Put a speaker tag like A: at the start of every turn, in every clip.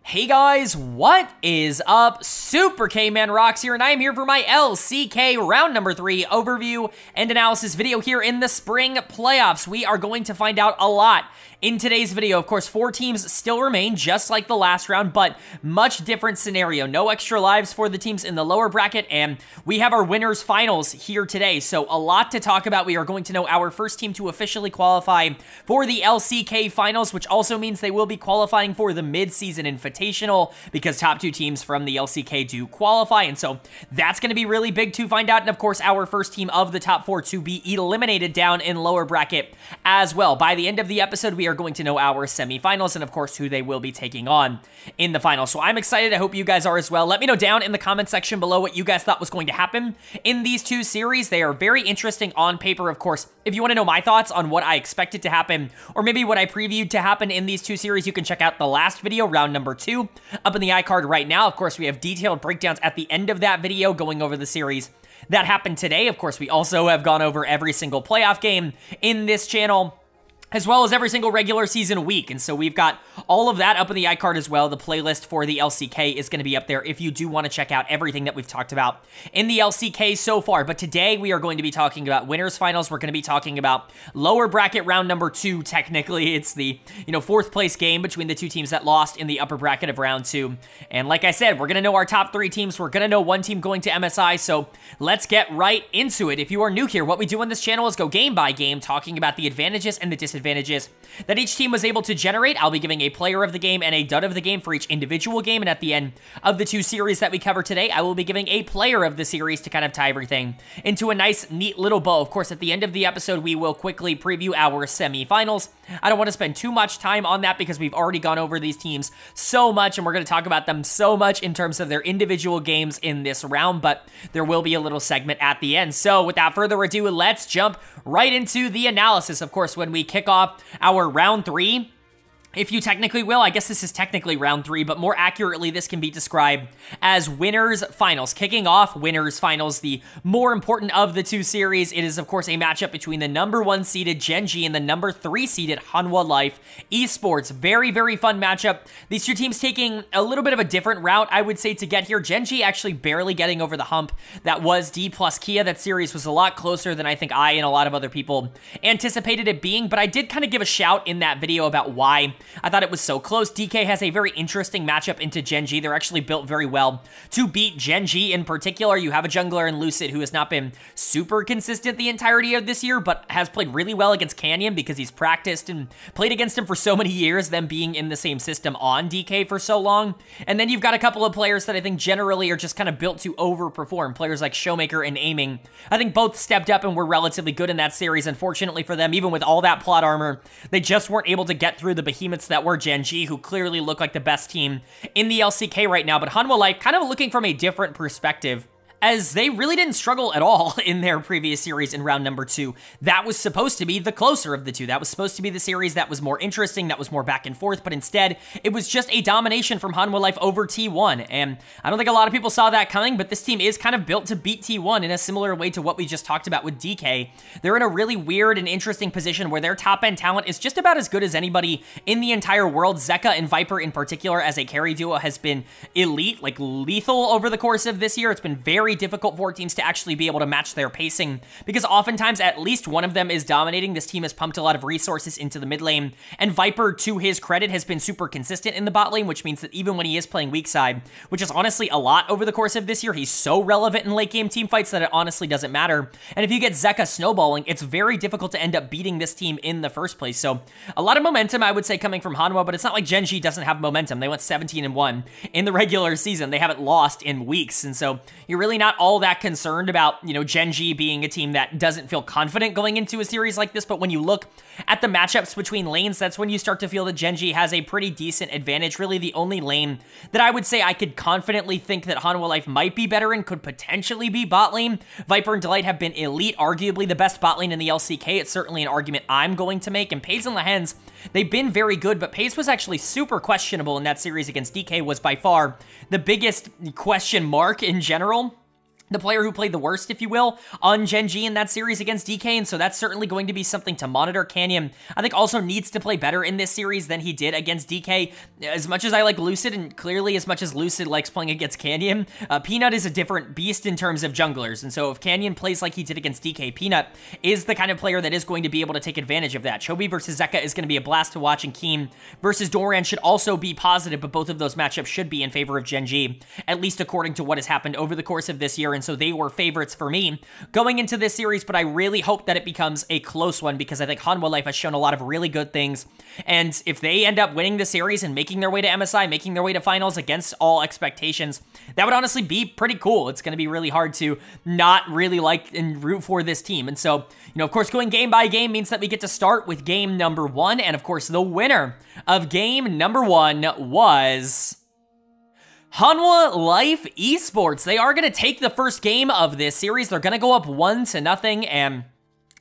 A: Hey guys, what is up? Super K-Man Rocks here, and I am here for my LCK round number 3 overview and analysis video here in the spring playoffs. We are going to find out a lot in today's video. Of course, 4 teams still remain, just like the last round, but much different scenario. No extra lives for the teams in the lower bracket, and we have our winners finals here today. So a lot to talk about. We are going to know our first team to officially qualify for the LCK finals, which also means they will be qualifying for the mid-season invitational because top 2 teams from the LCK do qualify. And so that's going to be really big to find out. And of course, our first team of the top 4 to be eliminated down in lower bracket as well. By the end of the episode, we are going to know our semifinals and of course who they will be taking on in the finals. So I'm excited. I hope you guys are as well. Let me know down in the comment section below what you guys thought was going to happen in these 2 series. They are very interesting on paper, of course. If you want to know my thoughts on what I expected to happen or maybe what I previewed to happen in these 2 series, you can check out the last video, round number 2, up in the iCard right now. Of course, we have detailed breakdowns at the end of that video going over the series that happened today. Of course, we also have gone over every single playoff game in this channel, as well as every single regular season week. And so we've got all of that up in the iCard as well. The playlist for the LCK is going to be up there if you do want to check out everything that we've talked about in the LCK so far. But today we are going to be talking about winners finals. We're going to be talking about lower bracket round number 2. Technically, it's the 4th place game between the 2 teams that lost in the upper bracket of round 2. And like I said, we're going to know our top 3 teams. We're going to know one team going to MSI. So let's get right into it. If you are new here, what we do on this channel is go game by game, talking about the advantages and the disadvantages that each team was able to generate. I'll be giving a player of the game and a dud of the game for each individual game, and at the end of the 2 series that we cover today, I will be giving a player of the series to kind of tie everything into a nice, neat little bow. Of course, at the end of the episode, we will quickly preview our semifinals. I don't want to spend too much time on that because we've already gone over these teams so much, and we're going to talk about them so much in terms of their individual games in this round, but there will be a little segment at the end. So without further ado, let's jump right into the analysis. Of course, when we kick off our round 3, if you technically will, I guess this is technically round 3, but more accurately, this can be described as winners finals. Kicking off winners finals, the more important of the 2 series. It is, of course, a matchup between the number 1 seeded Gen.G and the number 3 seeded Hanwha Life Esports. Very, very fun matchup. These 2 teams taking a little bit of a different route, I would say, to get here. Gen.G actually barely getting over the hump that was Dplus KIA. That series was a lot closer than I think I and a lot of other people anticipated it being, but I did kind of give a shout in that video about why I thought it was so close. DK has a very interesting matchup into Gen.G. They're actually built very well to beat Gen.G in particular. You have a jungler in Lucid who has not been super consistent the entirety of this year, but has played really well against Canyon because he's practiced and played against him for so many years, them being in the same system on DK for so long. And then you've got a couple of players that I think generally are just kind of built to overperform. Players like Showmaker and Aiming, I think both stepped up and were relatively good in that series. Unfortunately for them, even with all that plot armor, they just weren't able to get through the behemoths that were Gen.G, who clearly look like the best team in the LCK right now. But Hanwha Life kind of looking from a different perspective, as they really didn't struggle at all in their previous series in round number 2. That was supposed to be the closer of the 2. That was supposed to be the series that was more interesting, that was more back and forth, but instead, it was just a domination from Hanwha Life over T1, and I don't think a lot of people saw that coming, but this team is kind of built to beat T1 in a similar way to what we just talked about with DK. They're in a really weird and interesting position where their top-end talent is just about as good as anybody in the entire world. Zeka and Viper in particular as a carry duo has been elite, like lethal over the course of this year. It's been very difficult for teams to actually be able to match their pacing because oftentimes at least one of them is dominating. This team has pumped a lot of resources into the mid lane, and Viper, to his credit, has been super consistent in the bot lane, which means that even when he is playing weak side, which is honestly a lot over the course of this year, he's so relevant in late game team fights that it honestly doesn't matter. And if you get Zeka snowballing, it's very difficult to end up beating this team in the first place. So a lot of momentum, I would say, coming from Hanwha, but it's not like Gen.G doesn't have momentum. They went 17-1 in the regular season. They haven't lost in weeks, and so you're really not all that concerned about, Gen.G being a team that doesn't feel confident going into a series like this. But when you look at the matchups between lanes, that's when you start to feel that Gen.G has a pretty decent advantage. Really the only lane that I would say I could confidently think that Hanwha Life might be better in could potentially be bot lane. Viper and Delight have been elite, arguably the best bot lane in the LCK. It's certainly an argument I'm going to make. And Paze and Lehens, they've been very good, but Paze was actually super questionable in that series against DK, was by far the biggest question mark in general. the player who played the worst, if you will, on Gen.G in that series against DK, and so that's certainly going to be something to monitor. Canyon, I think, also needs to play better in this series than he did against DK. As much as I like Lucid, and clearly as much as Lucid likes playing against Canyon, Peanut is a different beast in terms of junglers, and so if Canyon plays like he did against DK, Peanut is the kind of player that is going to be able to take advantage of that. Chovy versus Zeka is going to be a blast to watch, and Keem versus Doran should also be positive, but both of those matchups should be in favor of Gen.G, at least according to what has happened over the course of this year, and so they were favorites for me going into this series, but I really hope that it becomes a close one because I think Hanwha Life has shown a lot of really good things, and if they end up winning the series and making their way to MSI, making their way to finals against all expectations, that would honestly be pretty cool. It's going to be really hard to not really like and root for this team, and so, of course, going game by game means that we get to start with game number 1, and of course, the winner of game number 1 was Hanwha Life Esports. They are going to take the first game of this series. They're going to go up 1-0, and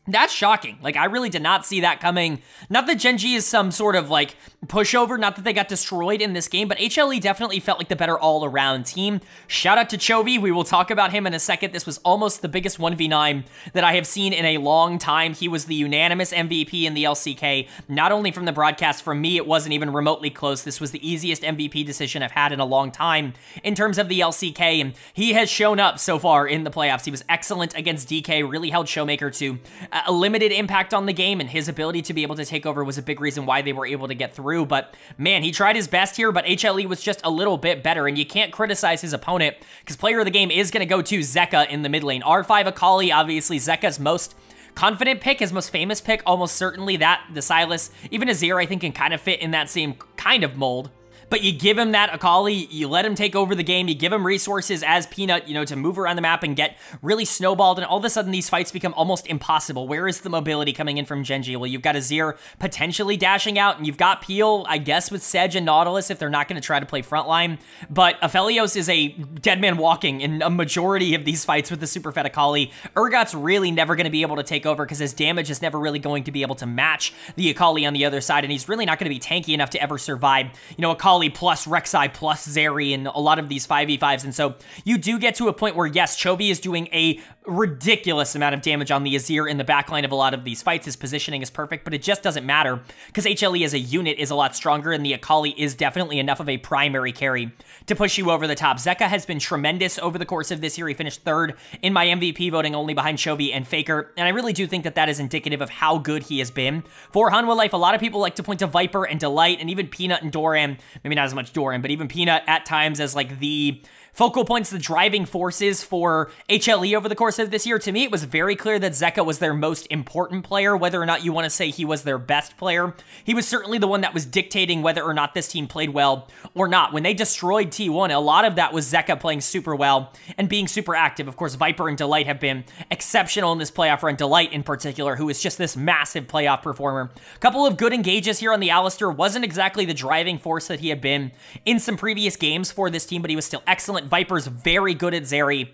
A: that's shocking. Like, I really did not see that coming. Not that Gen.G is some sort of, like, pushover, not that they got destroyed in this game, but HLE definitely felt like the better all-around team. Shout out to Chovy. We will talk about him in a second. This was almost the biggest 1v9 that I have seen in a long time. He was the unanimous MVP in the LCK. Not only from the broadcast, from me, it wasn't even remotely close. This was the easiest MVP decision I've had in a long time in terms of the LCK, and he has shown up so far in the playoffs. He was excellent against DK, really held Showmaker to a limited impact on the game, and his ability to be able to take over was a big reason why they were able to get through. But man, he tried his best here, but HLE was just a little bit better, and you can't criticize his opponent because player of the game is going to go to Zeka in the mid lane. R5 Akali, obviously Zeka's most confident pick, his most famous pick, almost certainly that. The Silas, even Azir, I think can kind of fit in that same kind of mold. But you give him that Akali, you let him take over the game, you give him resources as Peanut, to move around the map and get really snowballed, and all of a sudden these fights become almost impossible. Where is the mobility coming in from Gen.G? Well, you've got Azir potentially dashing out, and you've got Peel, I guess, with Sedge and Nautilus if they're not going to try to play frontline, but Aphelios is a dead man walking in a majority of these fights with the super fed Akali. Urgot's really never going to be able to take over because his damage is never really going to be able to match the Akali on the other side, and he's really not going to be tanky enough to ever survive, Akali plus Rek'Sai plus Zeri in a lot of these 5v5s, and so you do get to a point where, yes, Chovy is doing a ridiculous amount of damage on the Azir in the backline of a lot of these fights. His positioning is perfect, but it just doesn't matter because HLE as a unit is a lot stronger, and the Akali is definitely enough of a primary carry to push you over the top. Zeka has been tremendous over the course of this year. He finished 3rd in my MVP voting, only behind Chovy and Faker, and I really do think that that is indicative of how good he has been. For Hanwha Life, a lot of people like to point to Viper and Delight and even Peanut and Doran, maybe not as much Doran, but even Peanut at times as like the focal points, the driving forces for HLE over the course of this year. To me, it was very clear that Zeka was their most important player, whether or not you want to say he was their best player. He was certainly the one that was dictating whether or not this team played well or not. When they destroyed T1, a lot of that was Zeka playing super well and being super active. Of course, Viper and Delight have been exceptional in this playoff run. Delight in particular, who is just this massive playoff performer. A couple of good engages here on the Alistair. Wasn't exactly the driving force that he had been in some previous games for this team, but he was still excellent. Viper's very good at Zeri.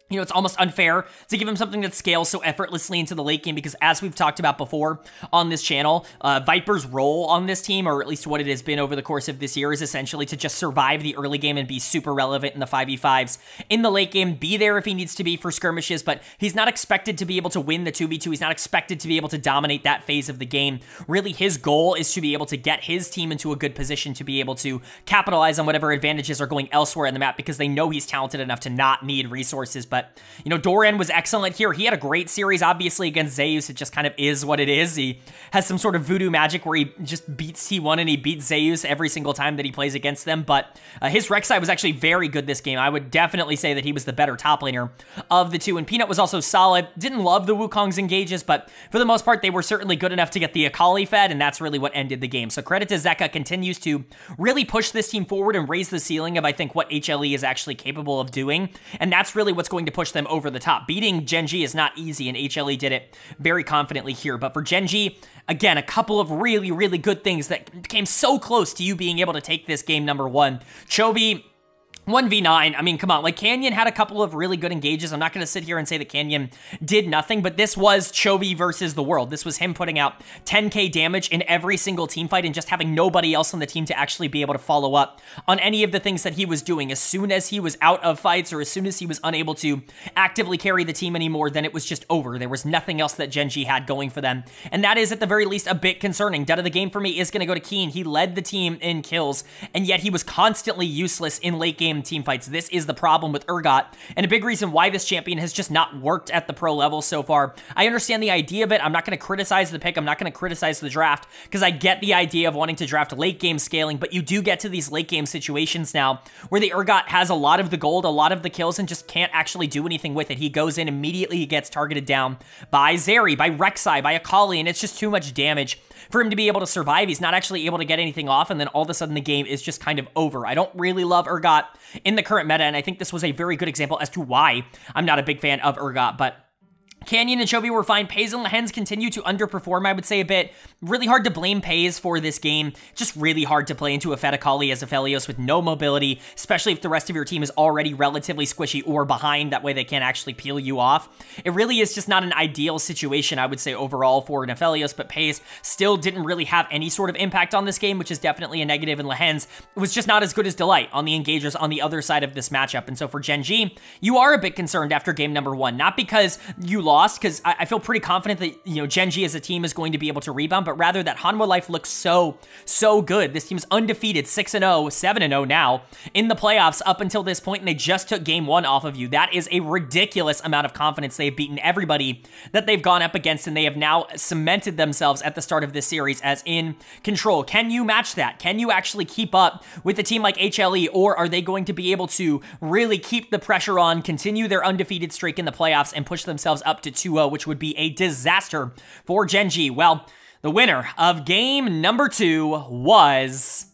A: It's almost unfair to give him something that scales so effortlessly into the late game because, as we've talked about before on this channel, Viper's role on this team, or at least what it has been over the course of this year, is essentially to just survive the early game and be super relevant in the 5v5s. In the late game, be there if he needs to be for skirmishes, but he's not expected to be able to win the 2v2. He's not expected to be able to dominate that phase of the game. Really, his goal is to be able to get his team into a good position to be able to capitalize on whatever advantages are going elsewhere in the map because they know he's talented enough to not need resources. But, Doran was excellent here. He had a great series, obviously, against Zeus. It just kind of is what it is. He has some sort of voodoo magic where he just beats T1 and he beats Zeus every single time that he plays against them. But his Rek'Sai was actually very good this game. I would definitely say that he was the better top laner of the two. And Peanut was also solid. Didn't love the Wukong's engages, but for the most part, they were certainly good enough to get the Akali fed, and that's really what ended the game. So credit to Zeka, continues to really push this team forward and raise the ceiling of, I think, what HLE is actually capable of doing. And that's really what's going to push them over the top. Beating Gen.G is not easy, and HLE did it very confidently here. But for Gen.G, again, a couple of really, really good things that came so close to you being able to take this game number 1. Chovy 1v9, I mean, come on, like, Canyon had a couple of really good engages. I'm not going to sit here and say that Canyon did nothing, but this was Chovy versus the world. This was him putting out 10k damage in every single team fight and just having nobody else on the team to actually be able to follow up on any of the things that he was doing. As soon as he was out of fights or as soon as he was unable to actively carry the team anymore, then it was just over. There was nothing else that Gen.G had going for them, and that is at the very least a bit concerning. Dud of the game for me is going to go to Keen. He led the team in kills, and yet he was constantly useless in late game team fights. This is the problem with Urgot, and a big reason why this champion has just not worked at the pro level so far. I understand the idea of it. I'm not going to criticize the pick. I'm not going to criticize the draft, because I get the idea of wanting to draft late game scaling, but you do get to these late game situations now where the Urgot has a lot of the gold, a lot of the kills, and just can't actually do anything with it. He goes in immediately, he gets targeted down by Zeri, by Rek'Sai, by Akali, and it's just too much damage for him to be able to survive. He's not actually able to get anything off, and then all of a sudden the game is just kind of over. I don't really love Urgot in the current meta, and I think this was a very good example as to why I'm not a big fan of Urgot, but Canyon and Chovy were fine. Pays and Lehens continue to underperform, I would say, a bit. Really hard to blame Pays for this game. Just really hard to play into a Fed-Akali as a Felios with no mobility, especially if the rest of your team is already relatively squishy or behind. That way they can't actually peel you off. It really is just not an ideal situation, I would say, overall for an Aphelios, but Pays still didn't really have any sort of impact on this game, which is definitely a negative, and Lehens was just not as good as Delight on the engagers on the other side of this matchup. And so for Gen.G, you are a bit concerned after game number 1, not because you lost, because I feel pretty confident that, you know, Gen.G as a team is going to be able to rebound, but rather that Hanwha Life looks so good. This team's undefeated, 6-0, 7-0 now in the playoffs up until this point, and they just took game 1 off of you. That is a ridiculous amount of confidence. They've beaten everybody that they've gone up against, and they have now cemented themselves at the start of this series as in control. Can you match that? Can you actually keep up with a team like HLE, or are they going to be able to really keep the pressure on, continue their undefeated streak in the playoffs, and push themselves up to 2-0, which would be a disaster for Gen.G? Well, the winner of game number 2 was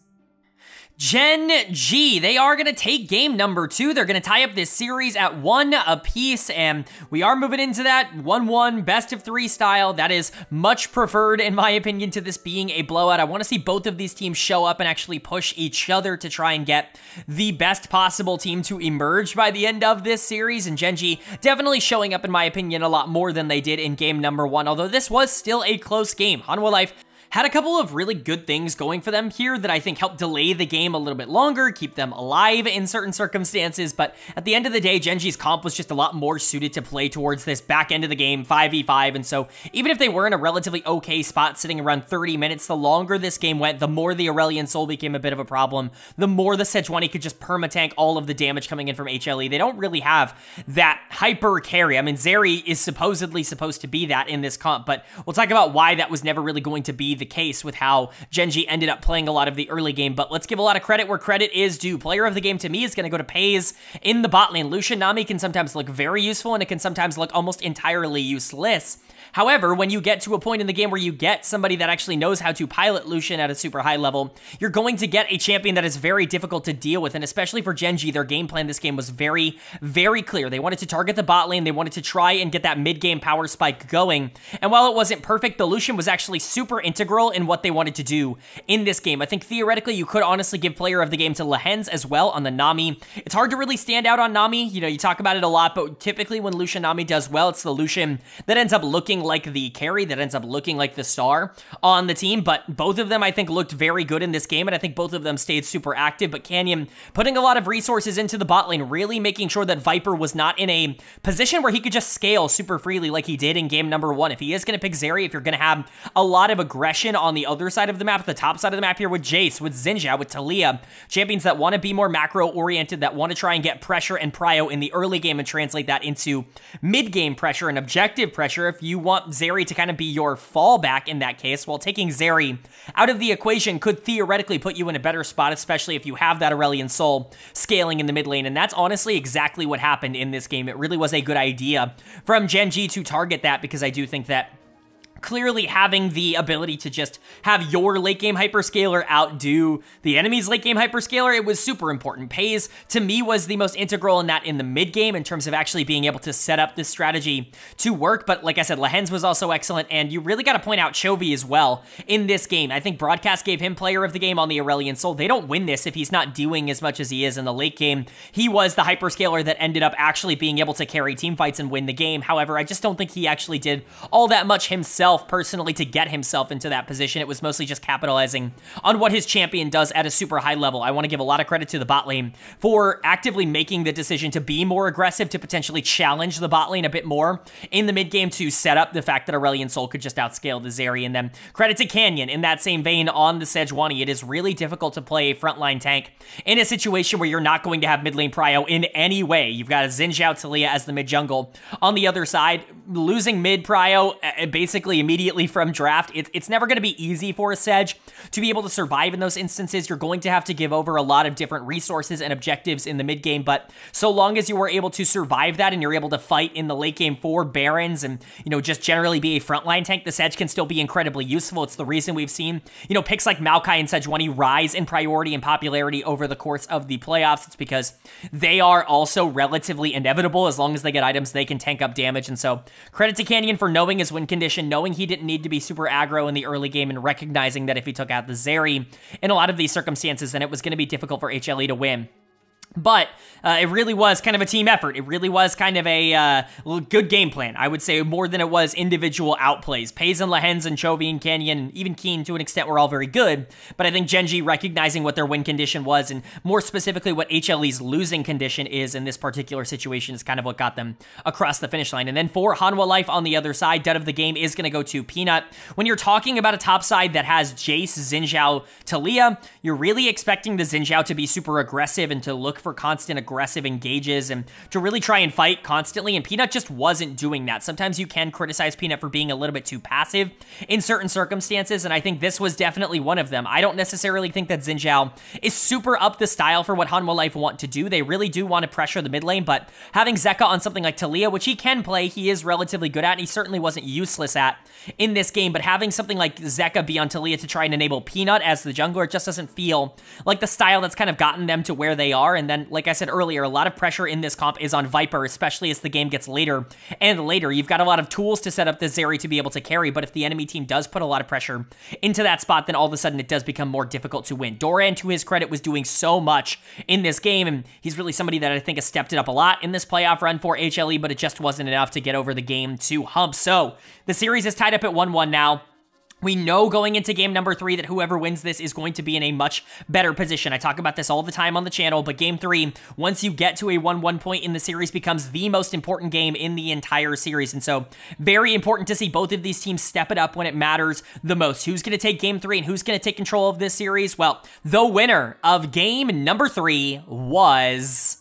A: Gen.G. They are going to take game number 2. They're going to tie up this series at 1 apiece, and we are moving into that 1-1 best of 3 style. That is much preferred, in my opinion, to this being a blowout. I want to see both of these teams show up and actually push each other to try and get the best possible team to emerge by the end of this series, and Gen.G definitely showing up, in my opinion, a lot more than they did in game number 1, although this was still a close game. Hanwha Life had a couple of really good things going for them here that I think helped delay the game a little bit longer, keep them alive in certain circumstances, but at the end of the day, Gen.G's comp was just a lot more suited to play towards this back end of the game, 5v5, and so even if they were in a relatively okay spot sitting around 30 minutes, the longer this game went, the more the Aurelion Soul became a bit of a problem, the more the Sejuani could just permatank all of the damage coming in from HLE. They don't really have that hyper carry. I mean, Zeri is supposedly supposed to be that in this comp, but we'll talk about why that was never really going to be the case with how Gen.G ended up playing a lot of the early game. But let's give a lot of credit where credit is due. Player of the game to me is going to go to Pays in the bot lane. Lucian Nami can sometimes look very useful, and it can sometimes look almost entirely useless. However, when you get to a point in the game where you get somebody that actually knows how to pilot Lucian at a super high level, you're going to get a champion that is very difficult to deal with, and especially for Gen.G, their game plan this game was very, very clear. They wanted to target the bot lane, they wanted to try and get that mid-game power spike going, and while it wasn't perfect, the Lucian was actually super integral in what they wanted to do in this game. I think theoretically, you could honestly give player of the game to Lehens as well on the Nami. It's hard to really stand out on Nami, you know, you talk about it a lot, but typically when Lucian Nami does well, it's the Lucian that ends up looking like the carry, that ends up looking like the star on the team, but both of them I think looked very good in this game, and I think both of them stayed super active, but Canyon putting a lot of resources into the bot lane, really making sure that Viper was not in a position where he could just scale super freely like he did in game number 1. If he is going to pick Zeri, if you're going to have a lot of aggression on the other side of the map, the top side of the map here with Jace, with Xinjia, with Talia, champions that want to be more macro-oriented, that want to try and get pressure and prio in the early game and translate that into mid-game pressure and objective pressure. If you want Zeri to kind of be your fallback in that case, while taking Zeri out of the equation could theoretically put you in a better spot, especially if you have that Aurelion Soul scaling in the mid lane, and that's honestly exactly what happened in this game. It really was a good idea from Gen.G to target that, because I do think that clearly having the ability to just have your late game hyperscaler outdo the enemy's late game hyperscaler, it was super important. Pays, to me, was the most integral in that in the mid game in terms of actually being able to set up this strategy to work. But like I said, Lehens was also excellent, and you really got to point out Chovy as well in this game. I think Broadcast gave him player of the game on the Aurelion Sol. They don't win this if he's not doing as much as he is in the late game. He was the hyperscaler that ended up actually being able to carry team fights and win the game. However, I just don't think he actually did all that much himself personally to get himself into that position. It was mostly just capitalizing on what his champion does at a super high level. I want to give a lot of credit to the bot lane for actively making the decision to be more aggressive, to potentially challenge the bot lane a bit more in the mid game to set up the fact that Aurelion Sol could just outscale the Zeri. And then credit to Canyon in that same vein on the Sejuani. It is really difficult to play a frontline tank in a situation where you're not going to have mid lane prio in any way. You've got a Xin Zhao Talia as the mid jungle. On the other side, losing mid prio basically immediately from draft, it's never going to be easy for a Sej to be able to survive in those instances. You're going to have to give over a lot of different resources and objectives in the mid game, but so long as you were able to survive that and you're able to fight in the late game for Barons and, you know, just generally be a frontline tank, the Sej can still be incredibly useful. It's the reason we've seen, you know, picks like Maokai and Sejuani rise in priority and popularity over the course of the playoffs. It's because they are also relatively inevitable. As long as they get items, they can tank up damage. And so credit to Canyon for knowing his win condition, knowing he didn't need to be super aggro in the early game, and recognizing that if he took out the Zeri in a lot of these circumstances, then it was going to be difficult for HLE to win. But it really was kind of a team effort. It really was kind of a good game plan, I would say, more than it was individual outplays. Pays and Lehens and Chovy and Canyon and even Keen to an extent were all very good, but I think Gen.G recognizing what their win condition was and more specifically what HLE's losing condition is in this particular situation is kind of what got them across the finish line. And then for Hanwha Life on the other side, dud of the game is going to go to Peanut. When you're talking about a top side that has Jace, Xin Zhao, Talia, you're really expecting the Xin Zhao to be super aggressive and to look for constant aggressive engages and to really try and fight constantly, and Peanut just wasn't doing that. Sometimes you can criticize Peanut for being a little bit too passive in certain circumstances, and I think this was definitely one of them. I don't necessarily think that Xin Zhao is super up the style for what Hanwha Life want to do. They really do want to pressure the mid lane, but having Zeka on something like Talia, which he can play, he is relatively good at, and he certainly wasn't useless at in this game, but having something like Zeka be on Talia to try and enable Peanut as the jungler just doesn't feel like the style that's kind of gotten them to where they are. And then, like I said earlier, a lot of pressure in this comp is on Viper, especially as the game gets later and later. You've got a lot of tools to set up the Zeri to be able to carry, but if the enemy team does put a lot of pressure into that spot, then all of a sudden it does become more difficult to win. Doran, to his credit, was doing so much in this game, and he's really somebody that I think has stepped it up a lot in this playoff run for HLE, but it just wasn't enough to get over the game to hump. So the series is tied up at 1-1 now. We know going into game number 3 that whoever wins this is going to be in a much better position. I talk about this all the time on the channel, but game 3, once you get to a 1-1 point in the series, becomes the most important game in the entire series. And so very important to see both of these teams step it up when it matters the most. Who's going to take game 3 and who's going to take control of this series? Well, the winner of game number 3 was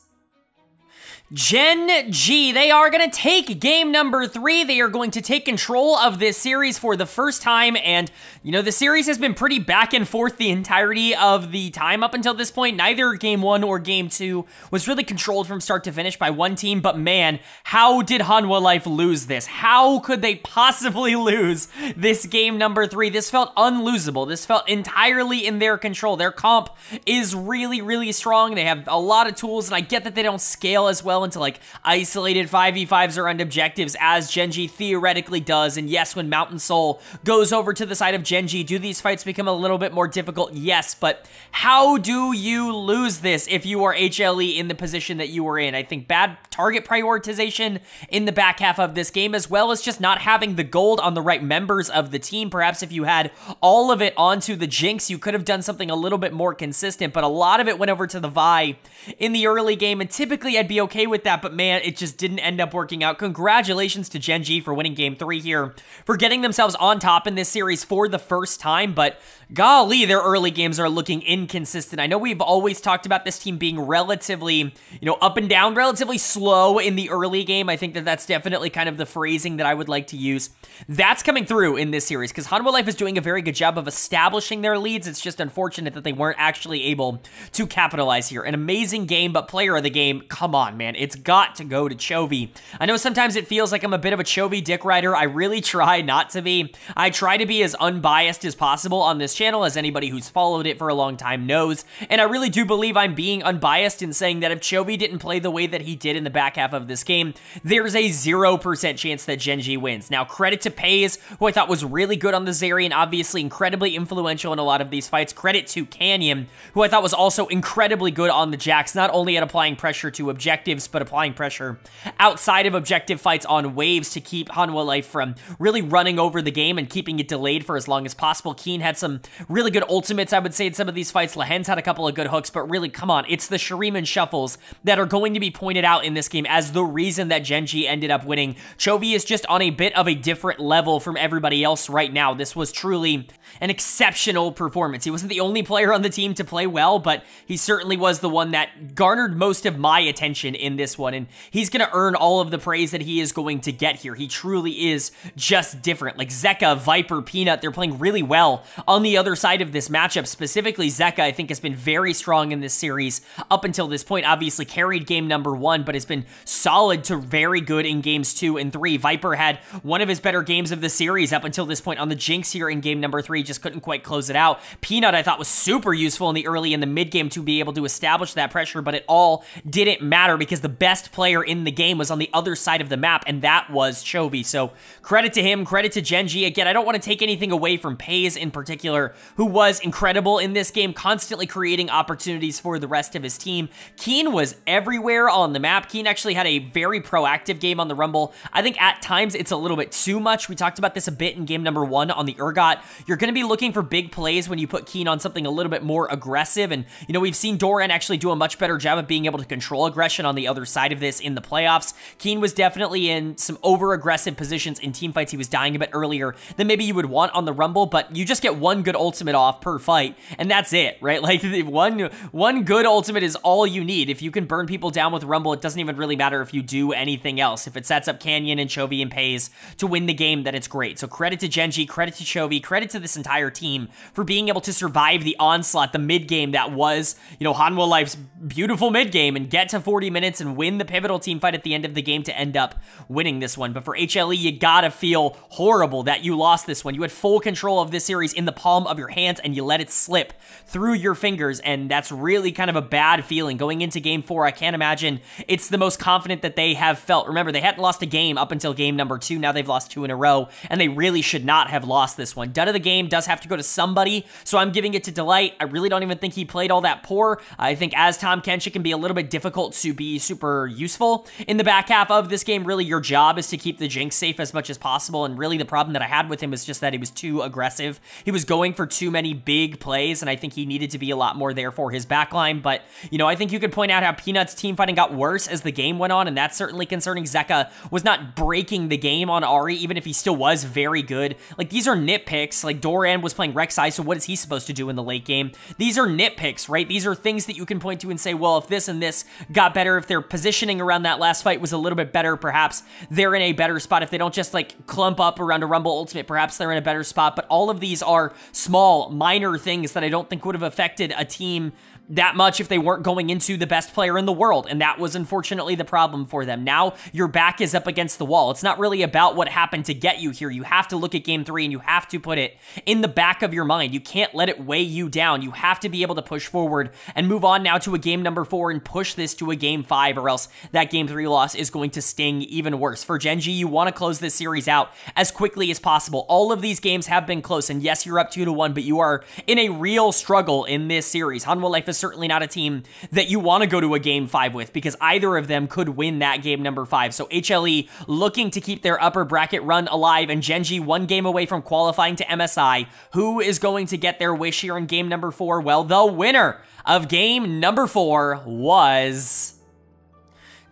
A: Gen.G. They are going to take game number 3. They are going to take control of this series for the first time, and, you know, the series has been pretty back and forth the entirety of the time up until this point. Neither game 1 or game 2 was really controlled from start to finish by one team, but man, how did Hanwha Life lose this? How could they possibly lose this game number 3? This felt unlosable. This felt entirely in their control. Their comp is really, really strong. They have a lot of tools, and I get that they don't scale as well into like isolated 5v5s or end objectives as Gen.G theoretically does. And yes, when Mountain Soul goes over to the side of Gen.G, do these fights become a little bit more difficult? Yes, but how do you lose this if you are HLE in the position that you were in? I think bad target prioritization in the back half of this game, as well as just not having the gold on the right members of the team. Perhaps if you had all of it onto the Jinx, you could have done something a little bit more consistent, but a lot of it went over to the Vi in the early game, and typically I'd be okay with that, but man, it just didn't end up working out. Congratulations to Gen.G for winning game 3 here, for getting themselves on top in this series for the first time, but golly, their early games are looking inconsistent. I know we've always talked about this team being relatively, you know, up and down, relatively slow in the early game. I think that that's definitely kind of the phrasing that I would like to use. That's coming through in this series, because Hanwha Life is doing a very good job of establishing their leads. It's just unfortunate that they weren't actually able to capitalize here. An amazing game, but player of the game, come on, man. It's got to go to Chovy. I know sometimes it feels like I'm a bit of a Chovy dick rider. I really try not to be. I try to be as unbiased as possible on this channel, as anybody who's followed it for a long time knows, and I really do believe I'm being unbiased in saying that if Chovy didn't play the way that he did in the back half of this game, there's a 0% chance that Gen.G wins. Now, credit to Pays, who I thought was really good on the Zeri, obviously incredibly influential in a lot of these fights. Credit to Canyon, who I thought was also incredibly good on the Jax, not only at applying pressure to objectives, but applying pressure outside of objective fights on waves to keep Hanwha Life from really running over the game and keeping it delayed for as long as possible. Keen had some really good ultimates, I would say, in some of these fights. Lahen's had a couple of good hooks, but really, come on, it's the Shuriman shuffles that are going to be pointed out in this game as the reason that Gen.G ended up winning. Chovy is just on a bit of a different level from everybody else right now. This was truly an exceptional performance. He wasn't the only player on the team to play well, but he certainly was the one that garnered most of my attention in this one, and he's going to earn all of the praise that he is going to get here. He truly is just different. Like Zeka, Viper, Peanut, they're playing really well on the other side of this matchup. Specifically, Zeka, I think, has been very strong in this series up until this point. Obviously carried game number 1, but has been solid to very good in games 2 and 3. Viper had one of his better games of the series up until this point on the Jinx here in game number 3, just couldn't quite close it out. Peanut, I thought, was super useful in the early and the mid game to be able to establish that pressure, but it all didn't matter because the best player in the game was on the other side of the map, and that was Chovy. So credit to him, credit to Gen.G. Again, I don't want to take anything away from Pays in particular, who was incredible in this game, constantly creating opportunities for the rest of his team. Keen was everywhere on the map. Keen actually had a very proactive game on the Rumble. I think at times it's a little bit too much. We talked about this a bit in game number 1 on the Urgot. You're going to be looking for big plays when you put Keen on something a little bit more aggressive, and you know, we've seen Doran actually do a much better job of being able to control aggression on the other side of this in the playoffs. Keen was definitely in some over-aggressive positions in team fights. He was dying a bit earlier than maybe you would want on the Rumble, but you just get one good ultimate off per fight, and that's it, right? Like, one good ultimate is all you need. If you can burn people down with Rumble, it doesn't even really matter if you do anything else. If it sets up Canyon and Chovy and Pays to win the game, then it's great. So credit to Gen.G, credit to Chovy, credit to this entire team for being able to survive the onslaught, the mid game that was, you know, Hanwha Life's beautiful mid game, and get to 40 minutes and win the pivotal team fight at the end of the game to end up winning this one. But for HLE, you gotta feel horrible that you lost this one. You had full control of this series in the palm of your hands, and you let it slip through your fingers, and that's really kind of a bad feeling. Going into game 4, I can't imagine it's the most confident that they have felt. Remember, they hadn't lost a game up until game number 2. Now they've lost 2 in a row, and they really should not have lost this one. Dud of the game does have to go to somebody, so I'm giving it to Delight. I really don't even think he played all that poor. I think as Tom Kench, it can be a little bit difficult to be super useful in the back half of this game. Really, your job is to keep the Jinx safe as much as possible, and really the problem that I had with him is just that he was too aggressive. He was going for too many big plays, and I think he needed to be a lot more there for his backline. But, you know, I think you could point out how Peanut's team fighting got worse as the game went on, and that's certainly concerning. Zeka was not breaking the game on Ahri, even if he still was very good. Like, these are nitpicks. Like, Doran was playing Rek'Sai, so what is he supposed to do in the late game? These are nitpicks, right? These are things that you can point to and say, well, if this and this got better, if their positioning around that last fight was a little bit better, perhaps they're in a better spot. If they don't just, like, clump up around a Rumble Ultimate, perhaps they're in a better spot. But all of these are small, minor things that I don't think would have affected a team that much if they weren't going into the best player in the world, and that was unfortunately the problem for them. Now your back is up against the wall. It's not really about what happened to get you here. You have to look at game 3 and you have to put it in the back of your mind. You can't let it weigh you down. You have to be able to push forward and move on now to a game number 4 and push this to a game 5, or else that game 3 loss is going to sting even worse. For Gen.G, you want to close this series out as quickly as possible. All of these games have been close, and yes, you're up 2-1, but you are in a real struggle in this series. Hanwha Life is certainly not a team that you want to go to a game 5 with, because either of them could win that game number 5. So HLE looking to keep their upper bracket run alive, and Gen.G 1 game away from qualifying to MSI. Who is going to get their wish here in game number 4? Well, the winner of game number 4 was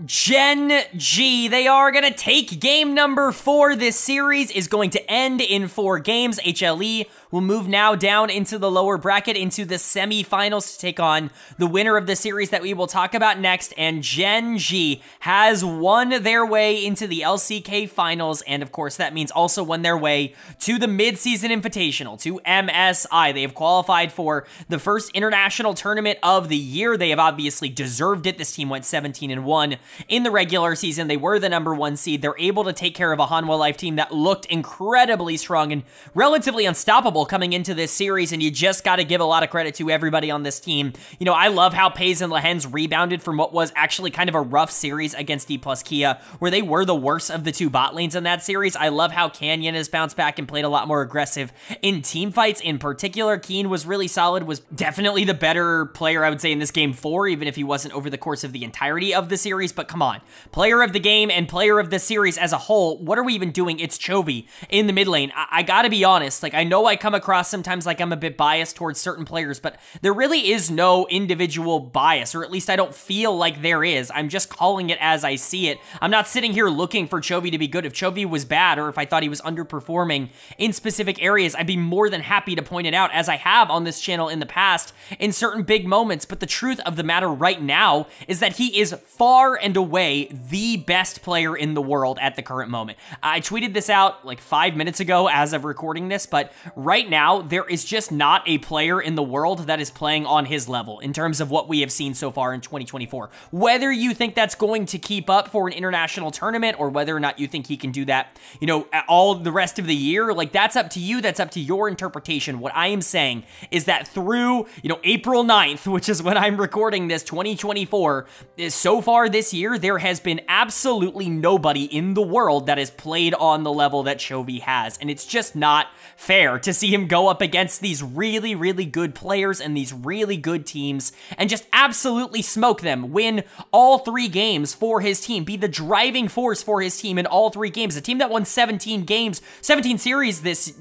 A: Gen.G. They are going to take game number 4. This series is going to end in 4 games. HLE will move now down into the lower bracket, into the semifinals to take on the winner of the series that we will talk about next. And Gen.G has won their way into the LCK finals, and of course that means also won their way to the mid-season invitational, to MSI. They have qualified for the first international tournament of the year. They have obviously deserved it. This team went 17-1 in the regular season. They were the #1 seed. They're able to take care of a Hanwha Life team that looked incredibly strong and relatively unstoppable coming into this series, and you just got to give a lot of credit to everybody on this team. You know, I love how Paze and Lehens rebounded from what was actually kind of a rough series against Dplus KIA, where they were the worst of the two bot lanes in that series. I love how Canyon has bounced back and played a lot more aggressive in team fights. In particular, Keen was really solid, was definitely the better player, I would say, in this game 4, even if he wasn't over the course of the entirety of the series. But come on, player of the game and player of the series as a whole, what are we even doing? It's Chovy in the mid lane. I gotta be honest, like, I know I come across sometimes like I'm a bit biased towards certain players, but there really is no individual bias, or at least I don't feel like there is. I'm just calling it as I see it. I'm not sitting here looking for Chovy to be good. If Chovy was bad, or if I thought he was underperforming in specific areas, I'd be more than happy to point it out, as I have on this channel in the past in certain big moments. But the truth of the matter right now is that he is far and away the best player in the world at the current moment. I tweeted this out like 5 minutes ago as of recording this, but right now there is just not a player in the world that is playing on his level in terms of what we have seen so far in 2024. Whether you think that's going to keep up for an international tournament, or whether or not you think he can do that, you know, all the rest of the year, like, that's up to you. That's up to your interpretation. What I am saying is that through, you know, April 9th, which is when I'm recording this, 2024, so far this year, there has been absolutely nobody in the world that has played on the level that Chovy has. And it's just not fair to see him go up against these really, really good players and these really good teams and just absolutely smoke them, win all 3 games for his team, be the driving force for his team in all 3 games. A team that won 17 games, 17 series this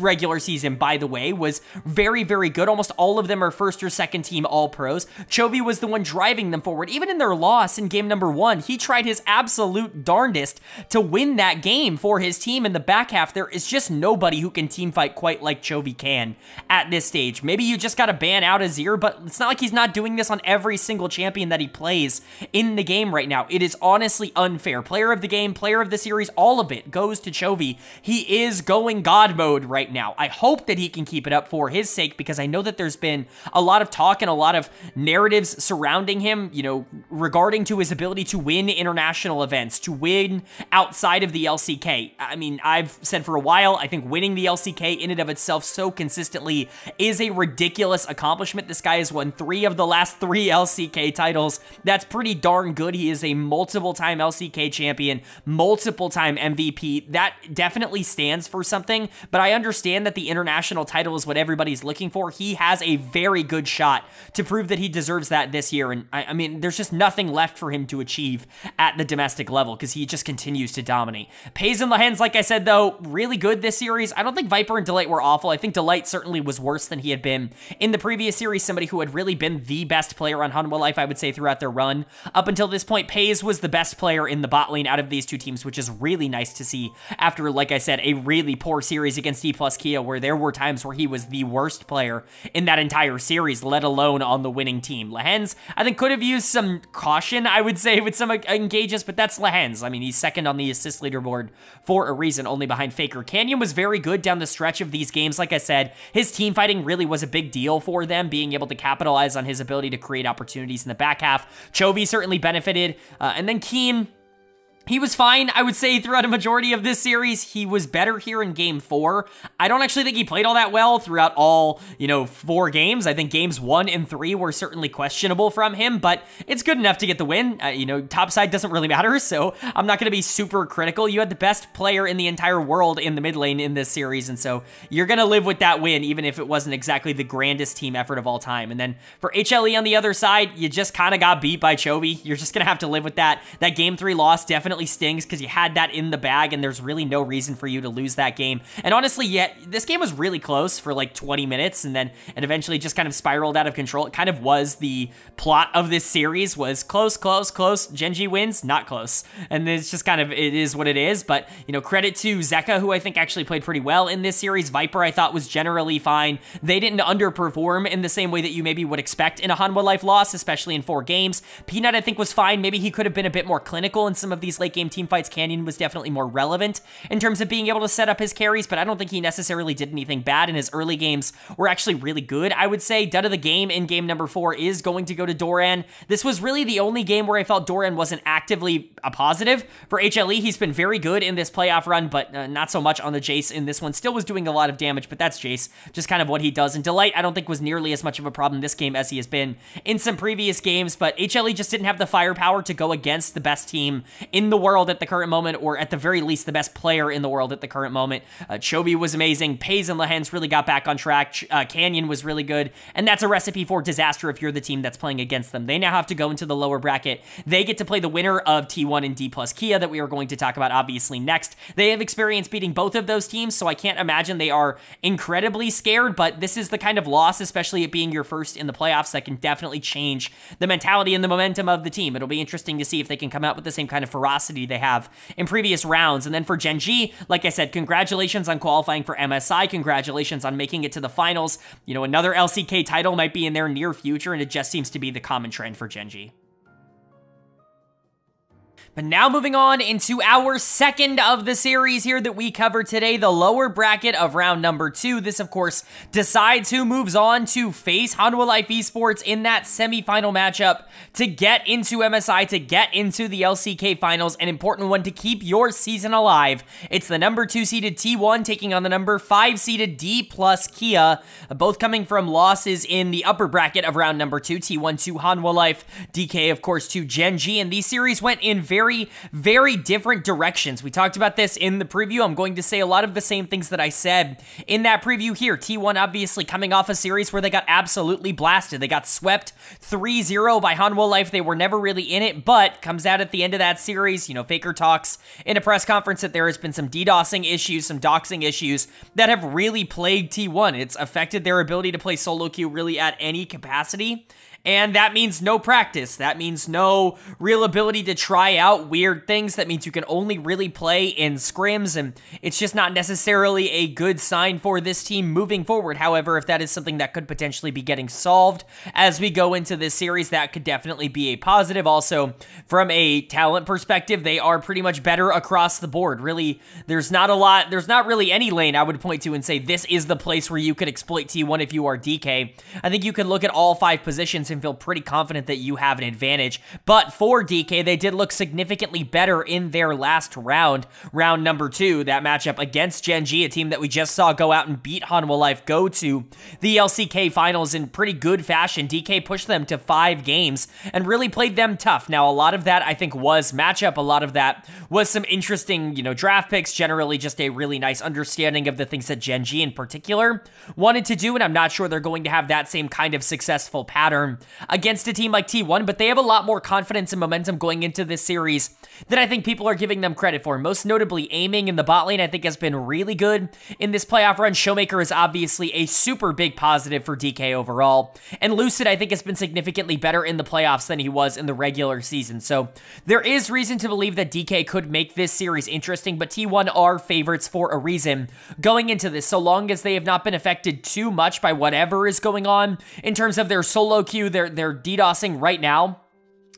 A: regular season, by the way, was very, very good. Almost all of them are first or second team All-Pros. Chovy was the one driving them forward. Even in their loss in game #1, he tried his absolute darndest to win that game for his team in the back half. There is just nobody who can team fight quite like Chovy can at this stage. Maybe you just got to ban out Azir, but it's not like he's not doing this on every single champion that he plays in the game right now. It is honestly unfair. Player of the game, player of the series, all of it goes to Chovy. He is going God mode right now. I hope that he can keep it up for his sake, because I know that there's been a lot of talk and a lot of narratives surrounding him, you know, regarding to his ability to win international events, to win outside of the LCK. I mean, I've said for a while, I think winning the LCK in and of itself so consistently is a ridiculous accomplishment. This guy has won 3 of the last 3 LCK titles. That's pretty darn good. He is a multiple-time LCK champion, multiple-time MVP. That definitely stands for something, but I understand that the international title is what everybody's looking for. He has a very good shot to prove that he deserves that this year, and I mean, there's just nothing left for him to achieve at the domestic level, because he just continues to dominate. Paze and Lehens, like I said, though, really good this series. I don't think Viper and Delight were awful. I think Delight certainly was worse than he had been in the previous series, somebody who had really been the best player on Hanwha Life, I would say, throughout their run. Up until this point, Paze was the best player in the bot lane out of these two teams, which is really nice to see after, like I said, a really poor series against Dplus KIA, where there were times where he was the worst player in that entire series, let alone on the winning team. Lehens, I think, could have used some caution, I would say, with some engages, but that's Lehens. I mean, he's second on the assist leaderboard for a reason, only behind Faker. Canyon was very good down the stretch of these games. Like I said, his team fighting really was a big deal for them, being able to capitalize on his ability to create opportunities in the back half. Chovy certainly benefited, and then Keen, he was fine, I would say, throughout a majority of this series. He was better here in game 4. I don't actually think he played all that well throughout all, 4 games. I think games 1 and 3 were certainly questionable from him, but it's good enough to get the win. Top side doesn't really matter, so I'm not going to be super critical. You had the best player in the entire world in the mid lane in this series, and so you're going to live with that win, even if it wasn't exactly the grandest team effort of all time. And then for HLE on the other side, you just kind of got beat by Chovy. You're just going to have to live with that. That game 3 loss definitely definitely stings because you had that in the bag and there's really no reason for you to lose that game. And honestly, yeah, this game was really close for like 20 minutes and then it eventually just kind of spiraled out of control. It kind of was the plot of this series, was close, close, close. Gen.G wins, not close. And it's just kind of, it is what it is. But, you know, credit to Zeka, who I think actually played pretty well in this series. Viper, I thought, was generally fine. They didn't underperform in the same way that you maybe would expect in a Hanwha Life loss, especially in 4 games. Peanut, I think, was fine. Maybe he could have been a bit more clinical in some of these late game team fights. Canyon was definitely more relevant in terms of being able to set up his carries, but I don't think he necessarily did anything bad, and his early games were actually really good. I would say dud of the game in game number 4 is going to go to Doran. This was really the only game where I felt Doran wasn't actively a positive. For HLE, he's been very good in this playoff run, but not so much on the Jace in this one. Still was doing a lot of damage, but that's Jace, just kind of what he does. And Delight, I don't think was nearly as much of a problem this game as he has been in some previous games, but HLE just didn't have the firepower to go against the best team in the world at the current moment, or at the very least, the best player in the world at the current moment. Chovy was amazing. Pays and Lehens really got back on track. Canyon was really good, and that's a recipe for disaster if you're the team that's playing against them. They now have to go into the lower bracket. They get to play the winner of T1 and Dplus KIA that we are going to talk about obviously next. They have experience beating both of those teams, so I can't imagine they are incredibly scared, but this is the kind of loss, especially it being your first in the playoffs, that can definitely change the mentality and the momentum of the team. It'll be interesting to see if they can come out with the same kind of ferocity they have in previous rounds. And then for Gen.G, like I said, congratulations on qualifying for MSI. Congratulations on making it to the finals. You know, another LCK title might be in their near future, and it just seems to be the common trend for Gen.G. But now moving on into our second of the series here that we cover today, the lower bracket of round number 2. This, of course, decides who moves on to face Hanwha Life Esports in that semifinal matchup to get into MSI, to get into the LCK finals, an important one to keep your season alive. It's the number 2 seeded T1 taking on the number 5 seeded Dplus KIA, both coming from losses in the upper bracket of round number 2, T1 to Hanwha Life, DK, of course, to Gen.G, and these series went in very different directions. We talked about this in the preview. I'm going to say a lot of the same things that I said in that preview here. T1 obviously coming off a series where they got absolutely blasted. They got swept 3-0 by Hanwha Life. They were never really in it, but comes out at the end of that series. You know, Faker talks in a press conference that there has been some DDoSing issues, some doxing issues that have really plagued T1. It's affected their ability to play solo queue really at any capacity. And that means no practice. That means no real ability to try out weird things. That means you can only really play in scrims, and it's just not necessarily a good sign for this team moving forward. However, if that is something that could potentially be getting solved as we go into this series, that could definitely be a positive. Also, from a talent perspective, they are pretty much better across the board. Really, there's not really any lane I would point to and say this is the place where you could exploit T1 if you are DK. I think you could look at all 5 positions and feel pretty confident that you have an advantage. But for DK, they did look significantly better in their last round, round number 2, that matchup against Gen.G, a team that we just saw go out and beat Hanwha Life, go to the LCK finals in pretty good fashion. DK pushed them to 5 games and really played them tough. Now, a lot of that, I think, was matchup. A lot of that was some interesting, you know, draft picks, generally just a really nice understanding of the things that Gen.G in particular wanted to do, and I'm not sure they're going to have that same kind of successful pattern against a team like T1, but they have a lot more confidence and momentum going into this series than I think people are giving them credit for. Most notably, aiming in the bot lane, I think, has been really good in this playoff run. Showmaker is obviously a super big positive for DK overall, and Lucid, I think, has been significantly better in the playoffs than he was in the regular season, so there is reason to believe that DK could make this series interesting, but T1 are favorites for a reason going into this, so long as they have not been affected too much by whatever is going on in terms of their solo queue, their DDoSing right now.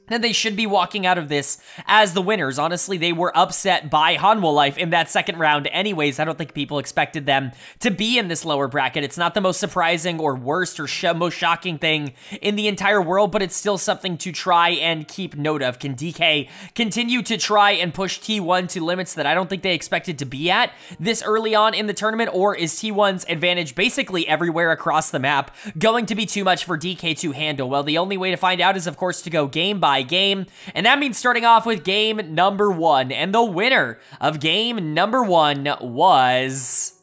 A: then they should be walking out of this as the winners. Honestly, they were upset by Hanwha Life in that second round anyways. I don't think people expected them to be in this lower bracket. It's not the most surprising or worst or most shocking thing in the entire world, but it's still something to try and keep note of. Can DK continue to try and push T1 to limits that I don't think they expected to be at this early on in the tournament, or is T1's advantage basically everywhere across the map going to be too much for DK to handle? Well, the only way to find out is, of course, to go game by game, and that means starting off with game number 1, and the winner of game number 1 was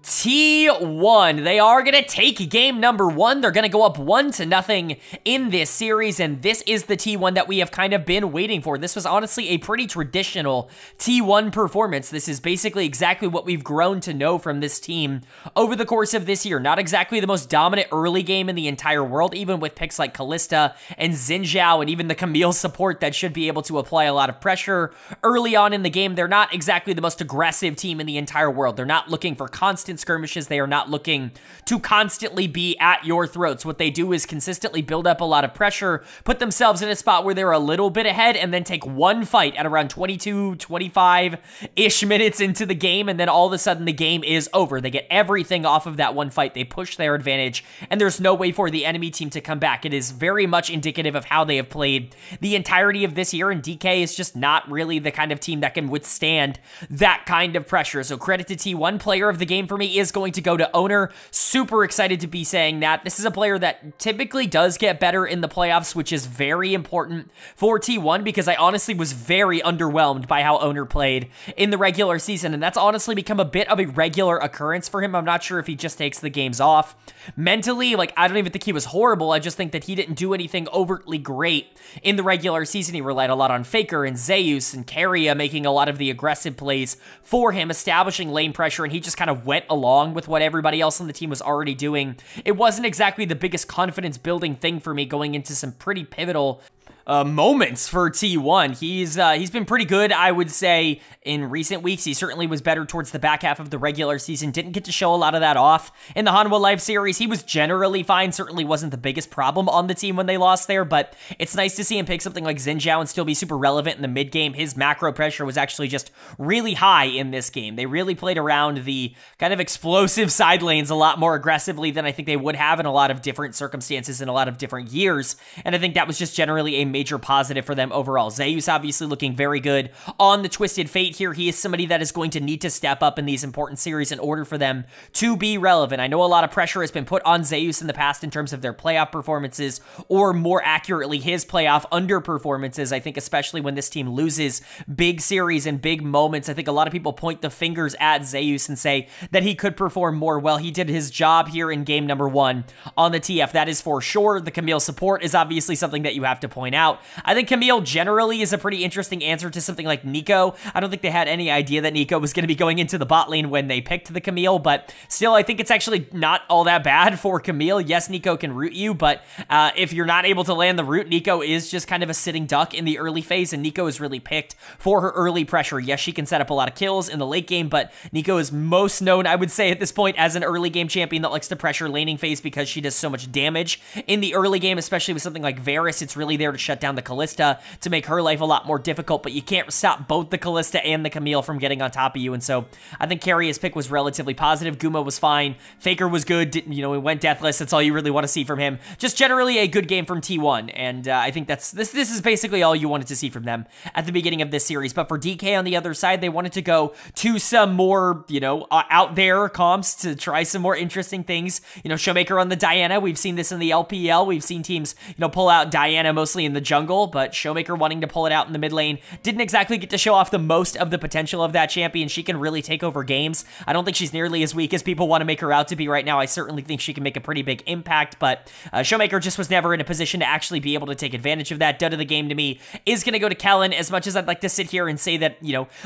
A: T1, they are going to take game number 1. They're going to go up 1-0 in this series, and this is the T1 that we have kind of been waiting for. This was honestly a pretty traditional T1 performance. This is basically exactly what we've grown to know from this team over the course of this year. Not exactly the most dominant early game in the entire world, even with picks like Kalista and Xin and even the Camille support that should be able to apply a lot of pressure early on in the game. They're not exactly the most aggressive team in the entire world. They're not looking for constant skirmishes. They are not looking to constantly be at your throats. What they do is consistently build up a lot of pressure, put themselves in a spot where they're a little bit ahead, and then take one fight at around 22, 25-ish minutes into the game, and then all of a sudden the game is over. They get everything off of that one fight. They push their advantage, and there's no way for the enemy team to come back. It is very much indicative of how they have played the entirety of this year, and DK is just not really the kind of team that can withstand that kind of pressure. So credit to T1. Player of the game for me is going to go to Owner. Super excited to be saying that. This is a player that typically does get better in the playoffs, which is very important for T1 because I honestly was very underwhelmed by how Owner played in the regular season, and that's honestly become a bit of a regular occurrence for him. I'm not sure if he just takes the games off. Mentally, like, I don't even think he was horrible. I just think that he didn't do anything overtly great in the regular season. He relied a lot on Faker and Zeus and Keria making a lot of the aggressive plays for him, establishing lane pressure, and he just kind of went along with what everybody else on the team was already doing. It wasn't exactly the biggest confidence building thing for me going into some pretty pivotal moments for T1. He's been pretty good, I would say, in recent weeks. He certainly was better towards the back half of the regular season. Didn't get to show a lot of that off in the Hanwha Live series. He was generally fine. Certainly wasn't the biggest problem on the team when they lost there, but it's nice to see him pick something like Xin and still be super relevant in the mid game. His macro pressure was actually just really high in this game. They really played around the kind of explosive side lanes a lot more aggressively than I think they would have in a lot of different circumstances in a lot of different years, and I think that was just generally a major positive for them overall. Zeus obviously looking very good on the Twisted Fate here. He is somebody that is going to need to step up in these important series in order for them to be relevant. I know a lot of pressure has been put on Zeus in the past in terms of their playoff performances, or more accurately, his playoff underperformances. I think especially when this team loses big series and big moments, I think a lot of people point the fingers at Zeus and say that he could perform more. Well, he did his job here in game number 1 on the TF. That is for sure. The Camille support is obviously something that you have to point out. I think Camille generally is a pretty interesting answer to something like Nico. I don't think they had any idea that Nico was going to be going into the bot lane when they picked the Camille, but still, I think it's actually not all that bad for Camille. Yes, Nico can root you, but if you're not able to land the root, Nico is just kind of a sitting duck in the early phase, and Nico is really picked for her early pressure. Yes, she can set up a lot of kills in the late game, but Nico is most known, I would say at this point, as an early game champion that likes to pressure laning phase because she does so much damage in the early game, especially with something like Varus. It's really there to shut down the Kalista to make her life a lot more difficult, but you can't stop both the Kalista and the Camille from getting on top of you, and so I think Keria's pick was relatively positive. Guma was fine. Faker was good. He went deathless. That's all you really want to see from him. Just generally a good game from T1, and I think this is basically all you wanted to see from them at the beginning of this series. But for DK on the other side, they wanted to go to some more, out there comps to try some more interesting things. Showmaker on the Diana. We've seen this in the LPL. We've seen teams, pull out Diana mostly in the jungle, but Showmaker wanting to pull it out in the mid lane didn't exactly get to show off the most of the potential of that champion. She can really take over games. I don't think she's nearly as weak as people want to make her out to be right now. I certainly think she can make a pretty big impact, but Showmaker just was never in a position to actually be able to take advantage of that. Dud of the game to me is going to go to Kellen, as much as I'd like to sit here and say that,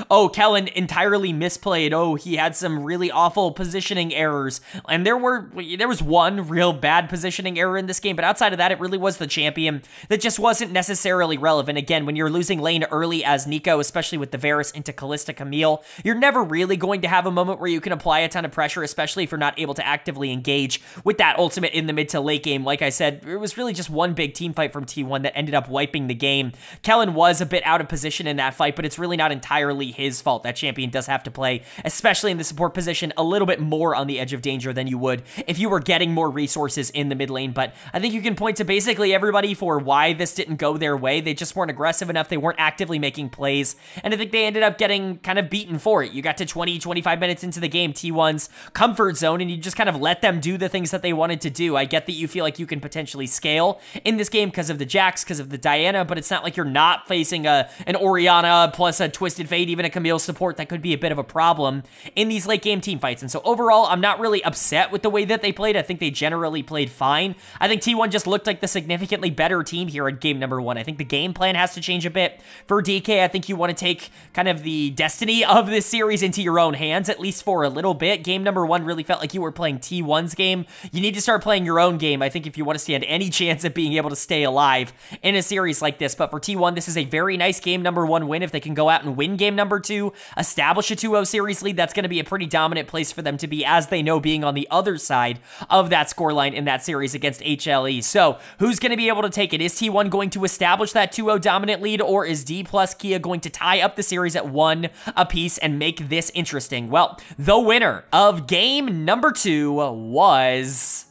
A: oh, Kellen entirely misplayed. Oh, he had some really awful positioning errors, and there was one real bad positioning error in this game, but outside of that, it really was the champion that just wasn't necessarily relevant. Again, when you're losing lane early as Nico, especially with the Varus into Kalista Camille, you're never really going to have a moment where you can apply a ton of pressure, especially if you're not able to actively engage with that ultimate in the mid to late game. Like I said, it was really just one big team fight from T1 that ended up wiping the game. Kellen was a bit out of position in that fight, but it's really not entirely his fault. That champion does have to play, especially in the support position, a little bit more on the edge of danger than you would if you were getting more resources in the mid lane. But I think you can point to basically everybody for why this didn't didn't go their way. They just weren't aggressive enough. They weren't actively making plays, and I think they ended up getting kind of beaten for it. You got to 20, 25 minutes into the game, T1's comfort zone, and you just kind of let them do the things that they wanted to do. I get that you feel like you can potentially scale in this game because of the Jax, because of the Diana, but it's not like you're not facing an Orianna plus a Twisted Fate, even a Camille support. That could be a bit of a problem in these late game team fights. And so overall, I'm not really upset with the way that they played. I think they generally played fine. I think T1 just looked like the significantly better team here in game number 1. I think the game plan has to change a bit for DK. I think you want to take kind of the destiny of this series into your own hands, at least for a little bit. Game number 1 really felt like you were playing T1's game. You need to start playing your own game, I think, if you want to stand any chance of being able to stay alive in a series like this. But for T1, this is a very nice game number 1 win. If they can go out and win game number 2, establish a 2-0 series lead, that's going to be a pretty dominant place for them to be, as they know, being on the other side of that scoreline in that series against HLE. So who's going to be able to take it? Is T1 going to establish that 2-0 dominant lead, or is Dplus KIA going to tie up the series at 1 apiece and make this interesting? Well, the winner of game number 2 was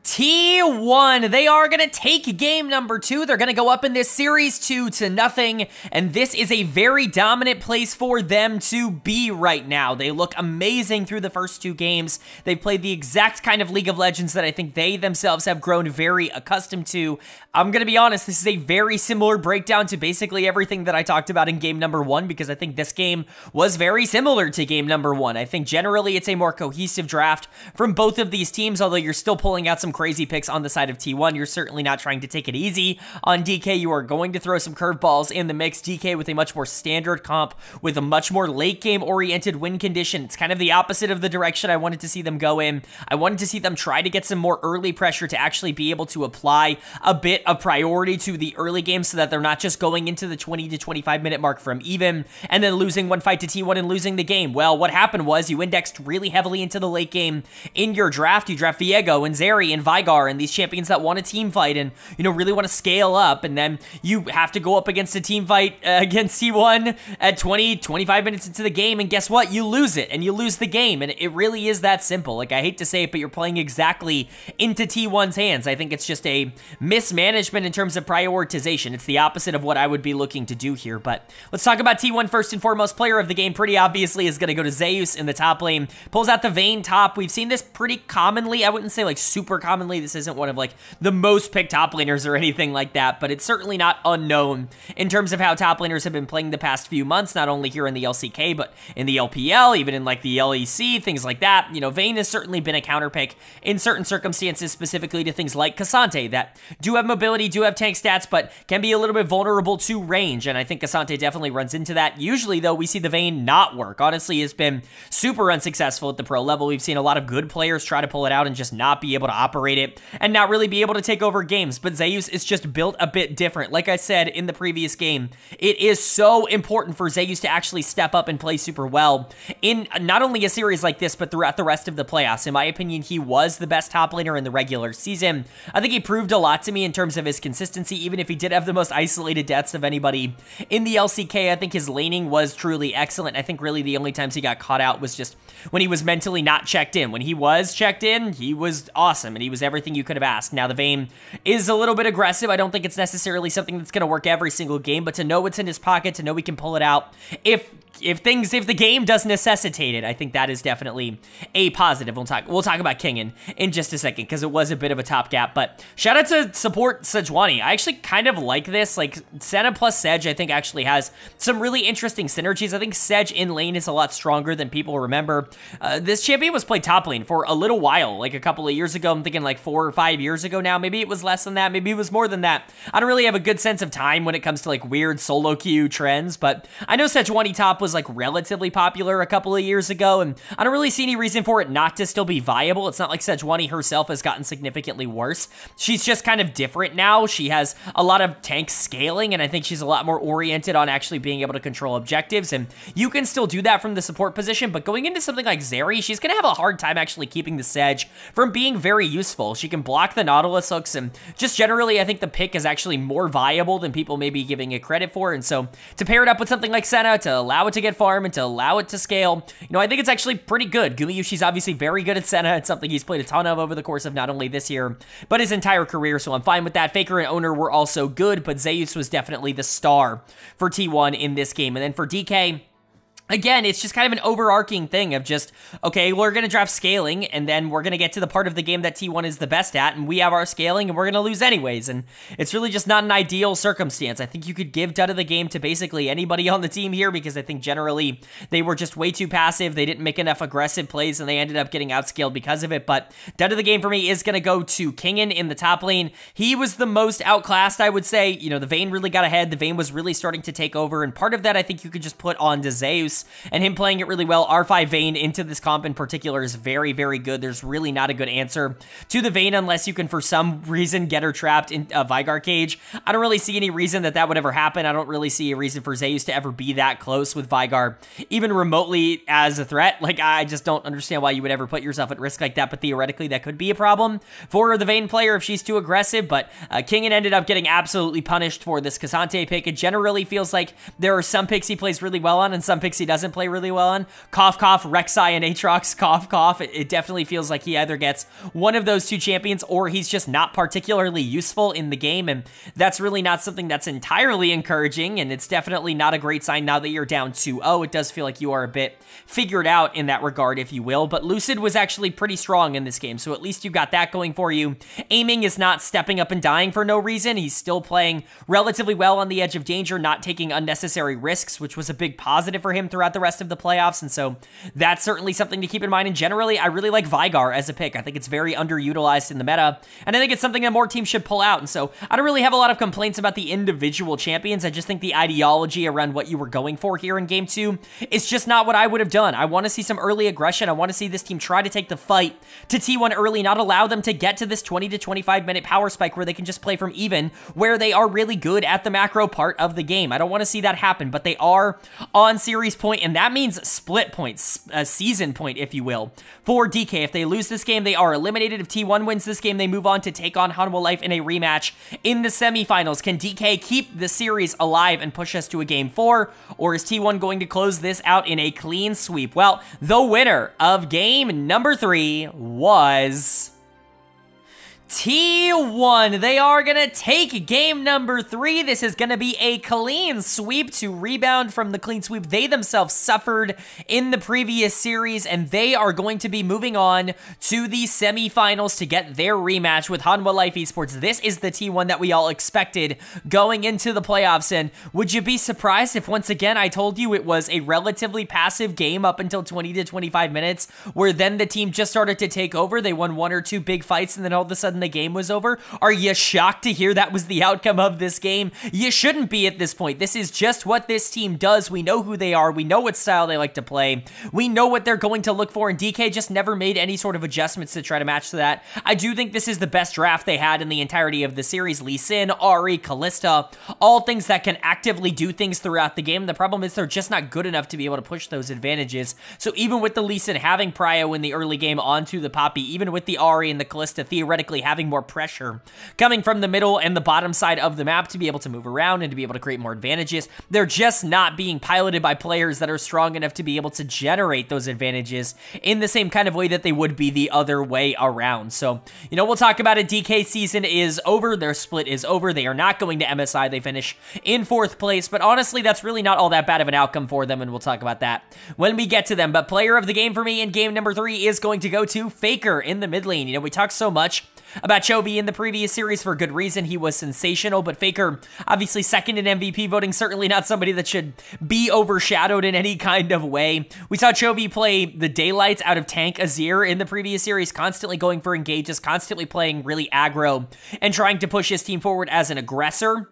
A: T1. They are going to take game number 2. They're going to go up in this series 2-0, and this is a very dominant place for them to be right now. They look amazing through the first 2 games. They've played the exact kind of League of Legends that I think they themselves have grown very accustomed to. I'm going to be honest, this is a very similar breakdown to basically everything that I talked about in game number 1, because I think this game was very similar to game number 1. I think generally it's a more cohesive draft from both of these teams, although you're still pulling out some crazy picks on the side of T1. You're certainly not trying to take it easy on DK. You are going to throw some curveballs in the mix. DK with a much more standard comp, with a much more late game oriented win condition. It's kind of the opposite of the direction I wanted to see them go in. I wanted to see them try to get some more early pressure to actually be able to apply a bit of priority to the early game, so that they're not just going into the 20 to 25 minute mark from even and then losing one fight to T1 and losing the game. Well, what happened was you indexed really heavily into the late game in your draft. You draft Viego and Zeri and Vigar and these champions that want a team fight and, you know, really want to scale up, and then you have to go up against a team fight against T1 at 20, 25 minutes into the game, and guess what? You lose it, and you lose the game, and it really is that simple. Like, I hate to say it, but you're playing exactly into T1's hands. I think it's just a mismanagement in terms of prioritization. It's the opposite of what I would be looking to do here, but let's talk about T1 first and foremost. Player of the game, pretty obviously, is going to go to Zeus in the top lane. Pulls out the Vayne top. We've seen this pretty commonly. I wouldn't say, like, super commonly. This isn't one of, like, the most picked top laners or anything like that, but it's certainly not unknown in terms of how top laners have been playing the past few months, not only here in the LCK, but in the LPL, even in, like, the LEC, things like that. You know, Vayne has certainly been a counter pick in certain circumstances, specifically to things like Cassante, that do have mobility, do have tank stats, but can be a little bit vulnerable to range, and I think Cassante definitely runs into that. Usually, though, we see the Vayne not work. Honestly, it's been super unsuccessful at the pro level. We've seen a lot of good players try to pull it out and just not be able to operate it, and not really be able to take over games, but Zeus is just built a bit different. Like I said in the previous game, it is so important for Zeus to actually step up and play super well in not only a series like this, but throughout the rest of the playoffs. In my opinion, he was the best top laner in the regular season. I think he proved a lot to me in terms of his consistency, even if he did have the most isolated deaths of anybody in the LCK. I think his laning was truly excellent. I think really the only times he got caught out was just when he was mentally not checked in. When he was checked in, he was awesome, and he was everything you could have asked. Now, the Vayne is a little bit aggressive. I don't think it's necessarily something that's going to work every single game, but to know what's in his pocket, to know we can pull it out if the game does necessitate it, I think that is definitely a positive. We'll talk about Kingen in just a second, because it was a bit of a top gap, but shout out to support Sejuani. I actually kind of like this. Like, Senna plus Sedge, I think, actually has some really interesting synergies. I think Sedge in lane is a lot stronger than people remember. This champion was played top lane for a little while, like a couple of years ago. I'm thinking like 4 or 5 years ago now. Maybe it was less than that. Maybe it was more than that. I don't really have a good sense of time when it comes to like weird solo queue trends, but I know Sejuani top was like relatively popular a couple of years ago, and I don't really see any reason for it not to still be viable. It's not like Sejuani herself has gotten significantly worse. She's just kind of different now. She has a lot of tank scaling, and I think she's a lot more oriented on actually being able to control objectives, and you can still do that from the support position, but going into something like Zeri, she's going to have a hard time actually keeping the Sedge from being very useful. She can block the Nautilus hooks, and just generally, I think the pick is actually more viable than people may be giving it credit for, and so to pair it up with something like Senna, to allow it it to get farm and to allow it to scale, you know, I think it's actually pretty good. Gumayushi's obviously very good at Senna. It's something he's played a ton of over the course of not only this year, but his entire career, so I'm fine with that. Faker and Owner were also good, but Zeus was definitely the star for T1 in this game. And then for DK, again, it's just kind of an overarching thing of just, okay, we're going to draft scaling, and then we're going to get to the part of the game that T1 is the best at, and we have our scaling, and we're going to lose anyways, and it's really just not an ideal circumstance. I think you could give dud of the game to basically anybody on the team here, because I think generally they were just way too passive, they didn't make enough aggressive plays, and they ended up getting outscaled because of it, but dud of the game for me is going to go to Kingen in the top lane. He was the most outclassed, I would say. You know, the Vayne really got ahead, the Vayne was really starting to take over, and part of that I think you could just put on to Zeus, and him playing it really well. R5 Vayne into this comp in particular is very, very good. There's really not a good answer to the Vayne unless you can, for some reason, get her trapped in a Vygar cage. I don't really see any reason that that would ever happen. I don't really see a reason for Zeus to ever be that close with Vygar, even remotely as a threat. Like, I just don't understand why you would ever put yourself at risk like that, but theoretically, that could be a problem for the Vayne player if she's too aggressive, but Kingen ended up getting absolutely punished for this Cassante pick. It generally feels like there are some picks he plays really well on and some picks he doesn't play really well on. Cough, cough, Rek'Sai and Aatrox, cough, cough. It definitely feels like he either gets one of those two champions or he's just not particularly useful in the game, and that's really not something that's entirely encouraging, and it's definitely not a great sign now that you're down 2-0. It does feel like you are a bit figured out in that regard, if you will, but Lucid was actually pretty strong in this game, so at least you got that going for you. Aiming is not stepping up and dying for no reason. He's still playing relatively well on the edge of danger, not taking unnecessary risks, which was a big positive for him throughout the rest of the playoffs, and so that's certainly something to keep in mind. And generally, I really like Vygar as a pick. I think it's very underutilized in the meta, and I think it's something that more teams should pull out, and so I don't really have a lot of complaints about the individual champions. I just think the ideology around what you were going for here in Game 2 is just not what I would have done. I want to see some early aggression. I want to see this team try to take the fight to T1 early, not allow them to get to this 20 to 25 minute power spike where they can just play from even, where they are really good at the macro part of the game. I don't want to see that happen, but they are on series point, and that means split points, a season point, if you will, for DK. If they lose this game, they are eliminated. If T1 wins this game, they move on to take on Hanwha Life in a rematch in the semifinals. Can DK keep the series alive and push us to a Game 4, or is T1 going to close this out in a clean sweep? Well, the winner of game number 3 was T1. They are going to take game number 3. This is going to be a clean sweep to rebound from the clean sweep they themselves suffered in the previous series, and they are going to be moving on to the semifinals to get their rematch with Hanwha Life Esports. This is the T1 that we all expected going into the playoffs, and would you be surprised if once again I told you it was a relatively passive game up until 20 to 25 minutes, where then the team just started to take over. They won 1 or 2 big fights, and then all of a sudden the game was over? Are you shocked to hear that was the outcome of this game? You shouldn't be at this point. This is just what this team does. We know who they are. We know what style they like to play. We know what they're going to look for, and DK just never made any sort of adjustments to try to match to that. I do think this is the best draft they had in the entirety of the series. Lee Sin, Ahri, Kalista, all things that can actively do things throughout the game. The problem is they're just not good enough to be able to push those advantages. So even with the Lee Sin having Prio in the early game onto the Poppy, even with the Ahri and the Kalista theoretically having more pressure coming from the middle and the bottom side of the map to be able to move around and to be able to create more advantages, they're just not being piloted by players that are strong enough to be able to generate those advantages in the same kind of way that they would be the other way around. So, you know, we'll talk about it. DK season is over. Their split is over. They are not going to MSI. They finish in 4th place, but honestly, that's really not all that bad of an outcome for them, and we'll talk about that when we get to them. But player of the game for me in game number 3 is going to go to Faker in the mid lane. You know, we talked so much about Chovy in the previous series for good reason. He was sensational, but Faker, obviously second in MVP voting, certainly not somebody that should be overshadowed in any kind of way. We saw Chovy play the daylights out of tank Azir in the previous series, constantly going for engages, constantly playing really aggro, and trying to push his team forward as an aggressor.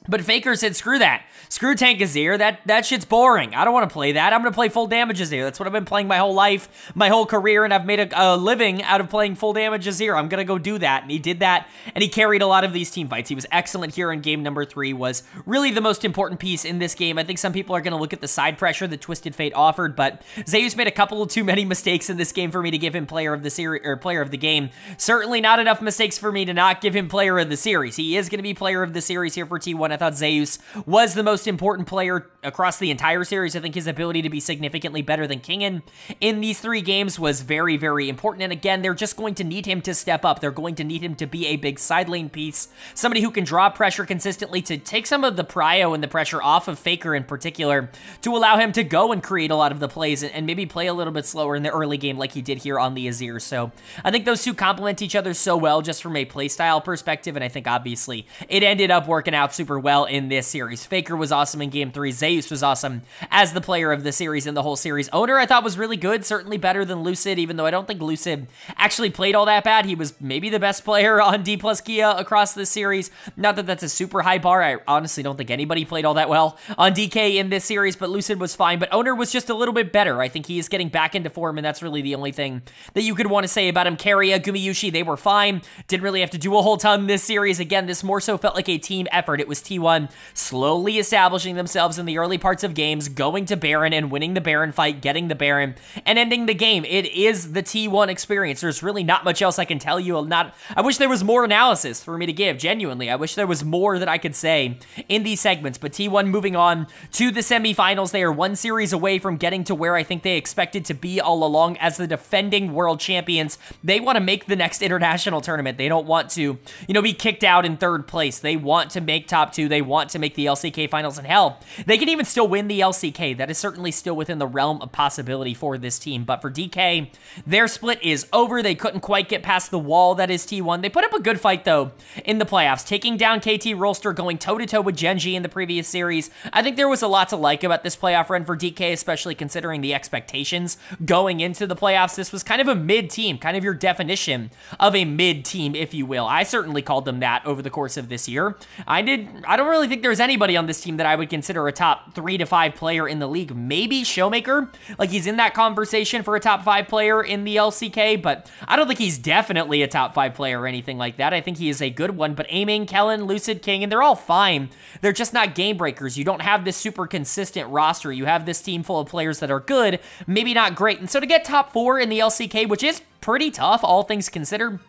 A: But Faker said, screw that. Screw Tank Azir. That shit's boring. I don't want to play that. I'm going to play full damage Azir. That's what I've been playing my whole life, my whole career, and I've made a living out of playing full damage Azir. I'm going to go do that. And he did that, and he carried a lot of these team fights. He was excellent here in game number 3, was really the most important piece in this game. I think some people are going to look at the side pressure that Twisted Fate offered, but Zeus made a couple too many mistakes in this game for me to give him player of the series or player of the game. Certainly not enough mistakes for me to not give him player of the series. He is going to be player of the series here for T1. T1. I thought Zeus was the most important player across the entire series. I think his ability to be significantly better than Kingen in these 3 games was very, very important. And again, they're just going to need him to step up. They're going to need him to be a big side lane piece, somebody who can draw pressure consistently to take some of the prio and the pressure off of Faker in particular, to allow him to go and create a lot of the plays and maybe play a little bit slower in the early game like he did here on the Azir. So I think those two complement each other so well just from a playstyle perspective, and I think obviously it ended up working out super well in this series. Faker was awesome in Game 3. Zeus was awesome as the player of the series in the whole series. Owner I thought was really good, certainly better than Lucid, even though I don't think Lucid actually played all that bad. He was maybe the best player on Dplus KIA across this series. Not that that's a super high bar. I honestly don't think anybody played all that well on DK in this series, but Lucid was fine. But Owner was just a little bit better. I think he is getting back into form, and that's really the only thing that you could want to say about him. Keria, Gumayushi, they were fine. Didn't really have to do a whole ton this series. Again, this more so felt like a team effort. It was T1 slowly establishing themselves in the early parts of games, going to Baron and winning the Baron fight, getting the Baron, and ending the game. It is the T1 experience. There's really not much else I can tell you. I wish there was more analysis for me to give, genuinely. I wish there was more that I could say in these segments, but T1 moving on to the semifinals. They are one series away from getting to where I think they expected to be all along as the defending world champions. They want to make the next international tournament. They don't want to, be kicked out in 3rd place. They want to make top 2. They want to make the LCK finals, and hell, they can even still win the LCK. That is certainly still within the realm of possibility for this team. But for DK, their split is over. They couldn't quite get past the wall that is T1. They put up a good fight, though, in the playoffs, taking down KT Rolster, going toe-to-toe with Gen.G in the previous series. I think there was a lot to like about this playoff run for DK, especially considering the expectations going into the playoffs. This was kind of a mid-team, kind of your definition of a mid-team, if you will. I certainly called them that over the course of this year. I don't really think there's anybody on this team that I would consider a top 3 to 5 player in the league. Maybe Showmaker, like he's in that conversation for a top 5 player in the LCK, but I don't think he's definitely a top 5 player or anything like that. I think he is a good one, but Aiming, Kellen, Lucid, King, and they're all fine. They're just not game breakers. You don't have this super consistent roster. You have this team full of players that are good, maybe not great. And so to get top 4 in the LCK, which is pretty tough, all things considered,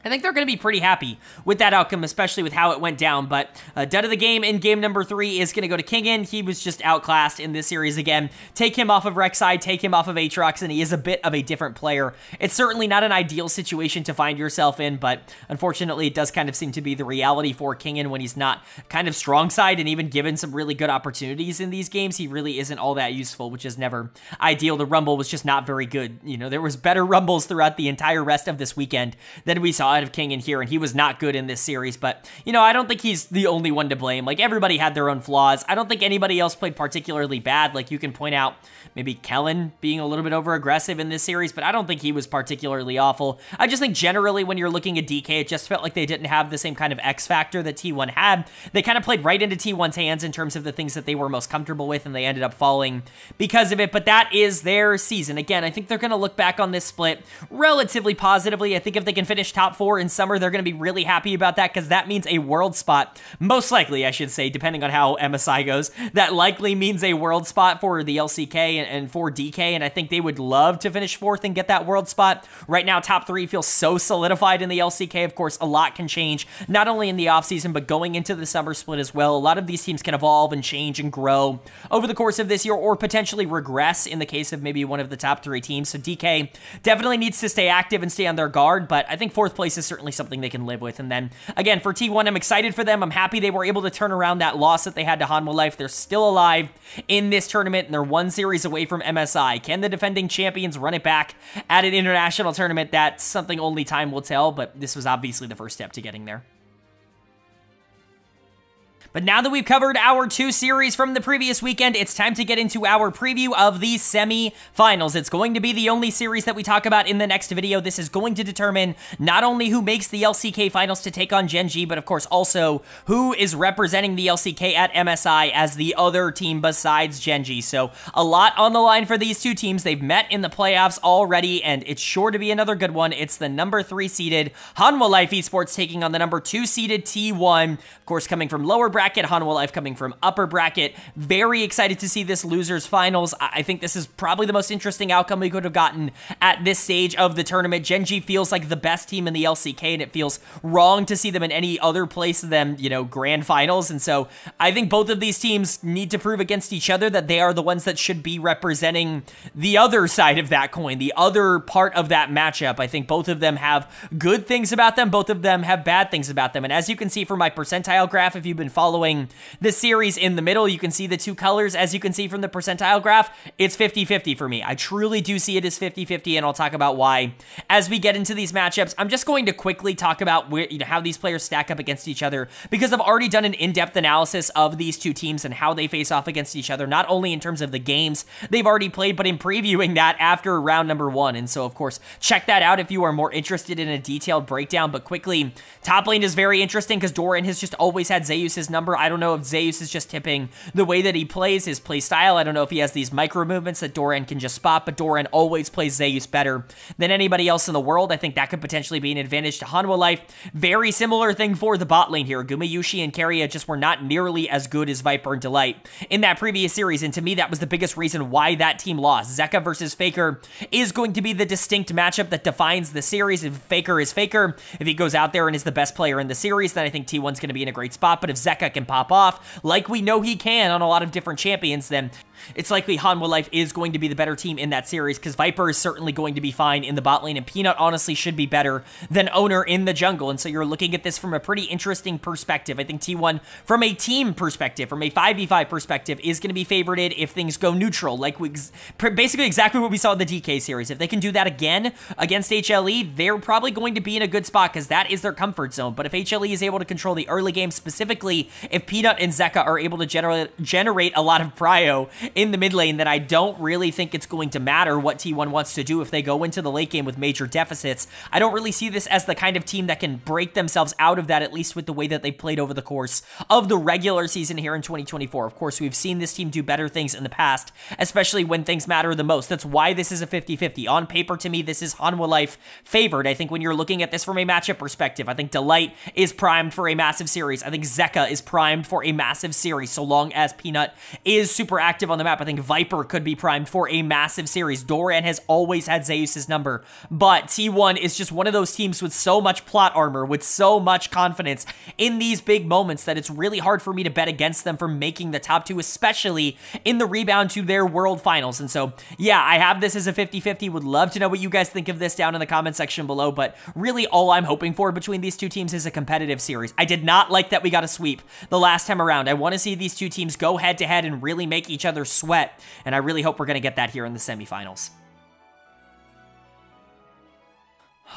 A: I think they're going to be pretty happy with that outcome, especially with how it went down. But dud of the game in game number 3 is going to go to Kingen. He was just outclassed in this series again. Take him off of Rek'Sai, take him off of Aatrox, and he is a bit of a different player. It's certainly not an ideal situation to find yourself in, but unfortunately, it does kind of seem to be the reality for Kingen when he's not kind of strong side, and even given some really good opportunities in these games, he really isn't all that useful, which is never ideal. The Rumble was just not very good. There was better Rumbles throughout the entire rest of this weekend than we saw out of Kingen here, and he was not good in this series. But I don't think he's the only one to blame. Like, everybody had their own flaws. I don't think anybody else played particularly bad. Like, you can point out maybe Kellen being a little bit over aggressive in this series, but I don't think he was particularly awful. I just think generally when you're looking at DK, it just felt like they didn't have the same kind of X factor that T1 had. They kind of played right into T1's hands in terms of the things that they were most comfortable with, and they ended up falling because of it. But that is their season. Again, I think they're going to look back on this split relatively positively. I think if they can finish top 4 in summer, they're going to be really happy about that, because that means a world spot. Most likely, I should say, depending on how MSI goes, that likely means a world spot for the LCK and for DK, and I think they would love to finish 4th and get that world spot. Right now, top 3 feels so solidified in the LCK. Of course, a lot can change, not only in the offseason, but going into the summer split as well. A lot of these teams can evolve and change and grow over the course of this year, or potentially regress in the case of maybe one of the top 3 teams. So DK definitely needs to stay active and stay on their guard, but I think 4th place is certainly something they can live with. And then, again, for T1, I'm excited for them. I'm happy they were able to turn around that loss that they had to Hanwha Life. They're still alive in this tournament, and they're one series away from MSI. Can the defending champions run it back at an international tournament? That's something only time will tell, but this was obviously the first step to getting there. But now that we've covered our 2 series from the previous weekend, it's time to get into our preview of the semi-finals. It's going to be the only series that we talk about in the next video. This is going to determine not only who makes the LCK finals to take on Gen.G, but of course also who is representing the LCK at MSI as the other team besides Gen.G. So a lot on the line for these 2 teams. They've met in the playoffs already, and it's sure to be another good one. It's the number 3 seeded Hanwha Life Esports taking on the number 2 seeded T1. Of course, coming from lower bracket bracket, Hanwha Life coming from upper bracket. Very excited to see this losers finals. I think this is probably the most interesting outcome we could have gotten at this stage of the tournament. Gen.G feels like the best team in the LCK, and it feels wrong to see them in any other place than, you know, grand finals. And so I think both of these teams need to prove against each other that they are the ones that should be representing the other side of that coin, the other part of that matchup. I think both of them have good things about them. Both of them have bad things about them. And as you can see from my percentile graph, if you've been following this series in the middle, you can see the two colors. As you can see from the percentile graph, it's 50-50 for me. I truly do see it as 50-50, and I'll talk about why as we get into these matchups. I'm just going to quickly talk about where, you know, how these players stack up against each other, because I've already done an in-depth analysis of these two teams and how they face off against each other, not only in terms of the games they've already played, but in previewing that after round number 1. And so, of course, check that out if you are more interested in a detailed breakdown. But quickly, top lane is very interesting because Doran has just always had Zeus's number. I don't know if Zeus is just tipping the way that he plays, his play style. I don't know if he has these micro movements that Doran can just spot, but Doran always plays Zeus better than anybody else in the world. I think that could potentially be an advantage to Hanwha Life. Very similar thing for the bot lane here. Gumayushi and KIA just were not nearly as good as Viper and Delight in that previous series, and to me, that was the biggest reason why that team lost. Zeka versus Faker is going to be the distinct matchup that defines the series. If Faker is Faker, if he goes out there and is the best player in the series, then I think T1's going to be in a great spot. But if Zeka can pop off, like we know he can on a lot of different champions, then it's likely Hanwha Life is going to be the better team in that series, because Viper is certainly going to be fine in the bot lane, and Peanut honestly should be better than Owner in the jungle. And so you're looking at this from a pretty interesting perspective. I think T1, from a team perspective, from a 5v5 perspective, is going to be favorited if things go neutral, like basically exactly what we saw in the DK series. If they can do that again against HLE, they're probably going to be in a good spot, because that is their comfort zone. But if HLE is able to control the early game, specifically if Peanut and Zeka are able to generate a lot of prio in the mid lane, then I don't really think it's going to matter what T1 wants to do if they go into the late game with major deficits. I don't really see this as the kind of team that can break themselves out of that, at least with the way that they played over the course of the regular season here in 2024. Of course, we've seen this team do better things in the past, especially when things matter the most. That's why this is a 50-50. On paper, to me, this is Hanwha Life favored. I think when you're looking at this from a matchup perspective, I think Delight is primed for a massive series. I think Zeka is primed for a massive series, so long as Peanut is super active on the map. I think Viper could be primed for a massive series. Doran has always had Zeus's number, but T1 is just one of those teams with so much plot armor, with so much confidence in these big moments, that it's really hard for me to bet against them from making the top 2, especially in the rebound to their world finals. And so, yeah, I have this as a 50-50. Would love to know what you guys think of this down in the comment section below, but really all I'm hoping for between these two teams is a competitive series. I did not like that we got a sweep the last time around. I want to see these two teams go head-to-head and really make each other sweat, and I really hope we're going to get that here in the semifinals.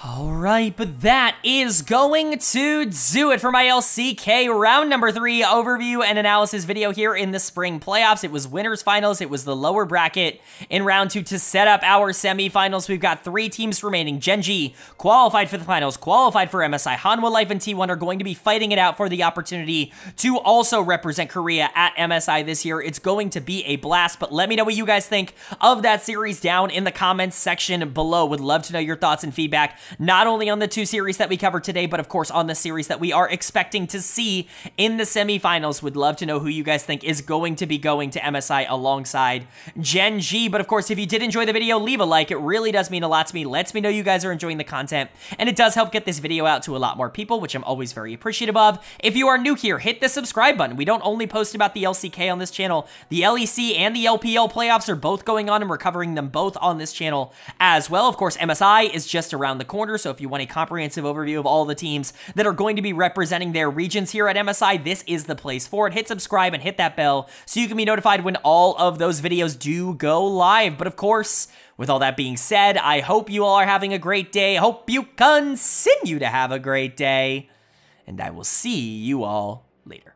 A: Alright, but that is going to do it for my LCK round number 3 overview and analysis video here in the spring playoffs. It was winners finals, it was the lower bracket in round 2 to set up our semifinals. We've got 3 teams remaining. Gen.G qualified for the finals, qualified for MSI. Hanwha Life and T1 are going to be fighting it out for the opportunity to also represent Korea at MSI this year. It's going to be a blast, but let me know what you guys think of that series down in the comments section below. Would love to know your thoughts and feedback, not only on the 2 series that we covered today, but of course on the series that we are expecting to see in the semifinals. Would love to know who you guys think is going to be going to MSI alongside Gen.G. But of course, if you did enjoy the video, leave a like. It really does mean a lot to me. Lets me know you guys are enjoying the content, and it does help get this video out to a lot more people, which I'm always very appreciative of. If you are new here, hit the subscribe button. We don't only post about the LCK on this channel. The LEC and the LPL playoffs are both going on, and we're covering them both on this channel as well. Of course, MSI is just around the corner, so if you want a comprehensive overview of all the teams that are going to be representing their regions here at MSI, this is the place for it. Hit subscribe and hit that bell so you can be notified when all of those videos do go live. But of course, with all that being said, I hope you all are having a great day. I hope you continue to have a great day, and I will see you all later.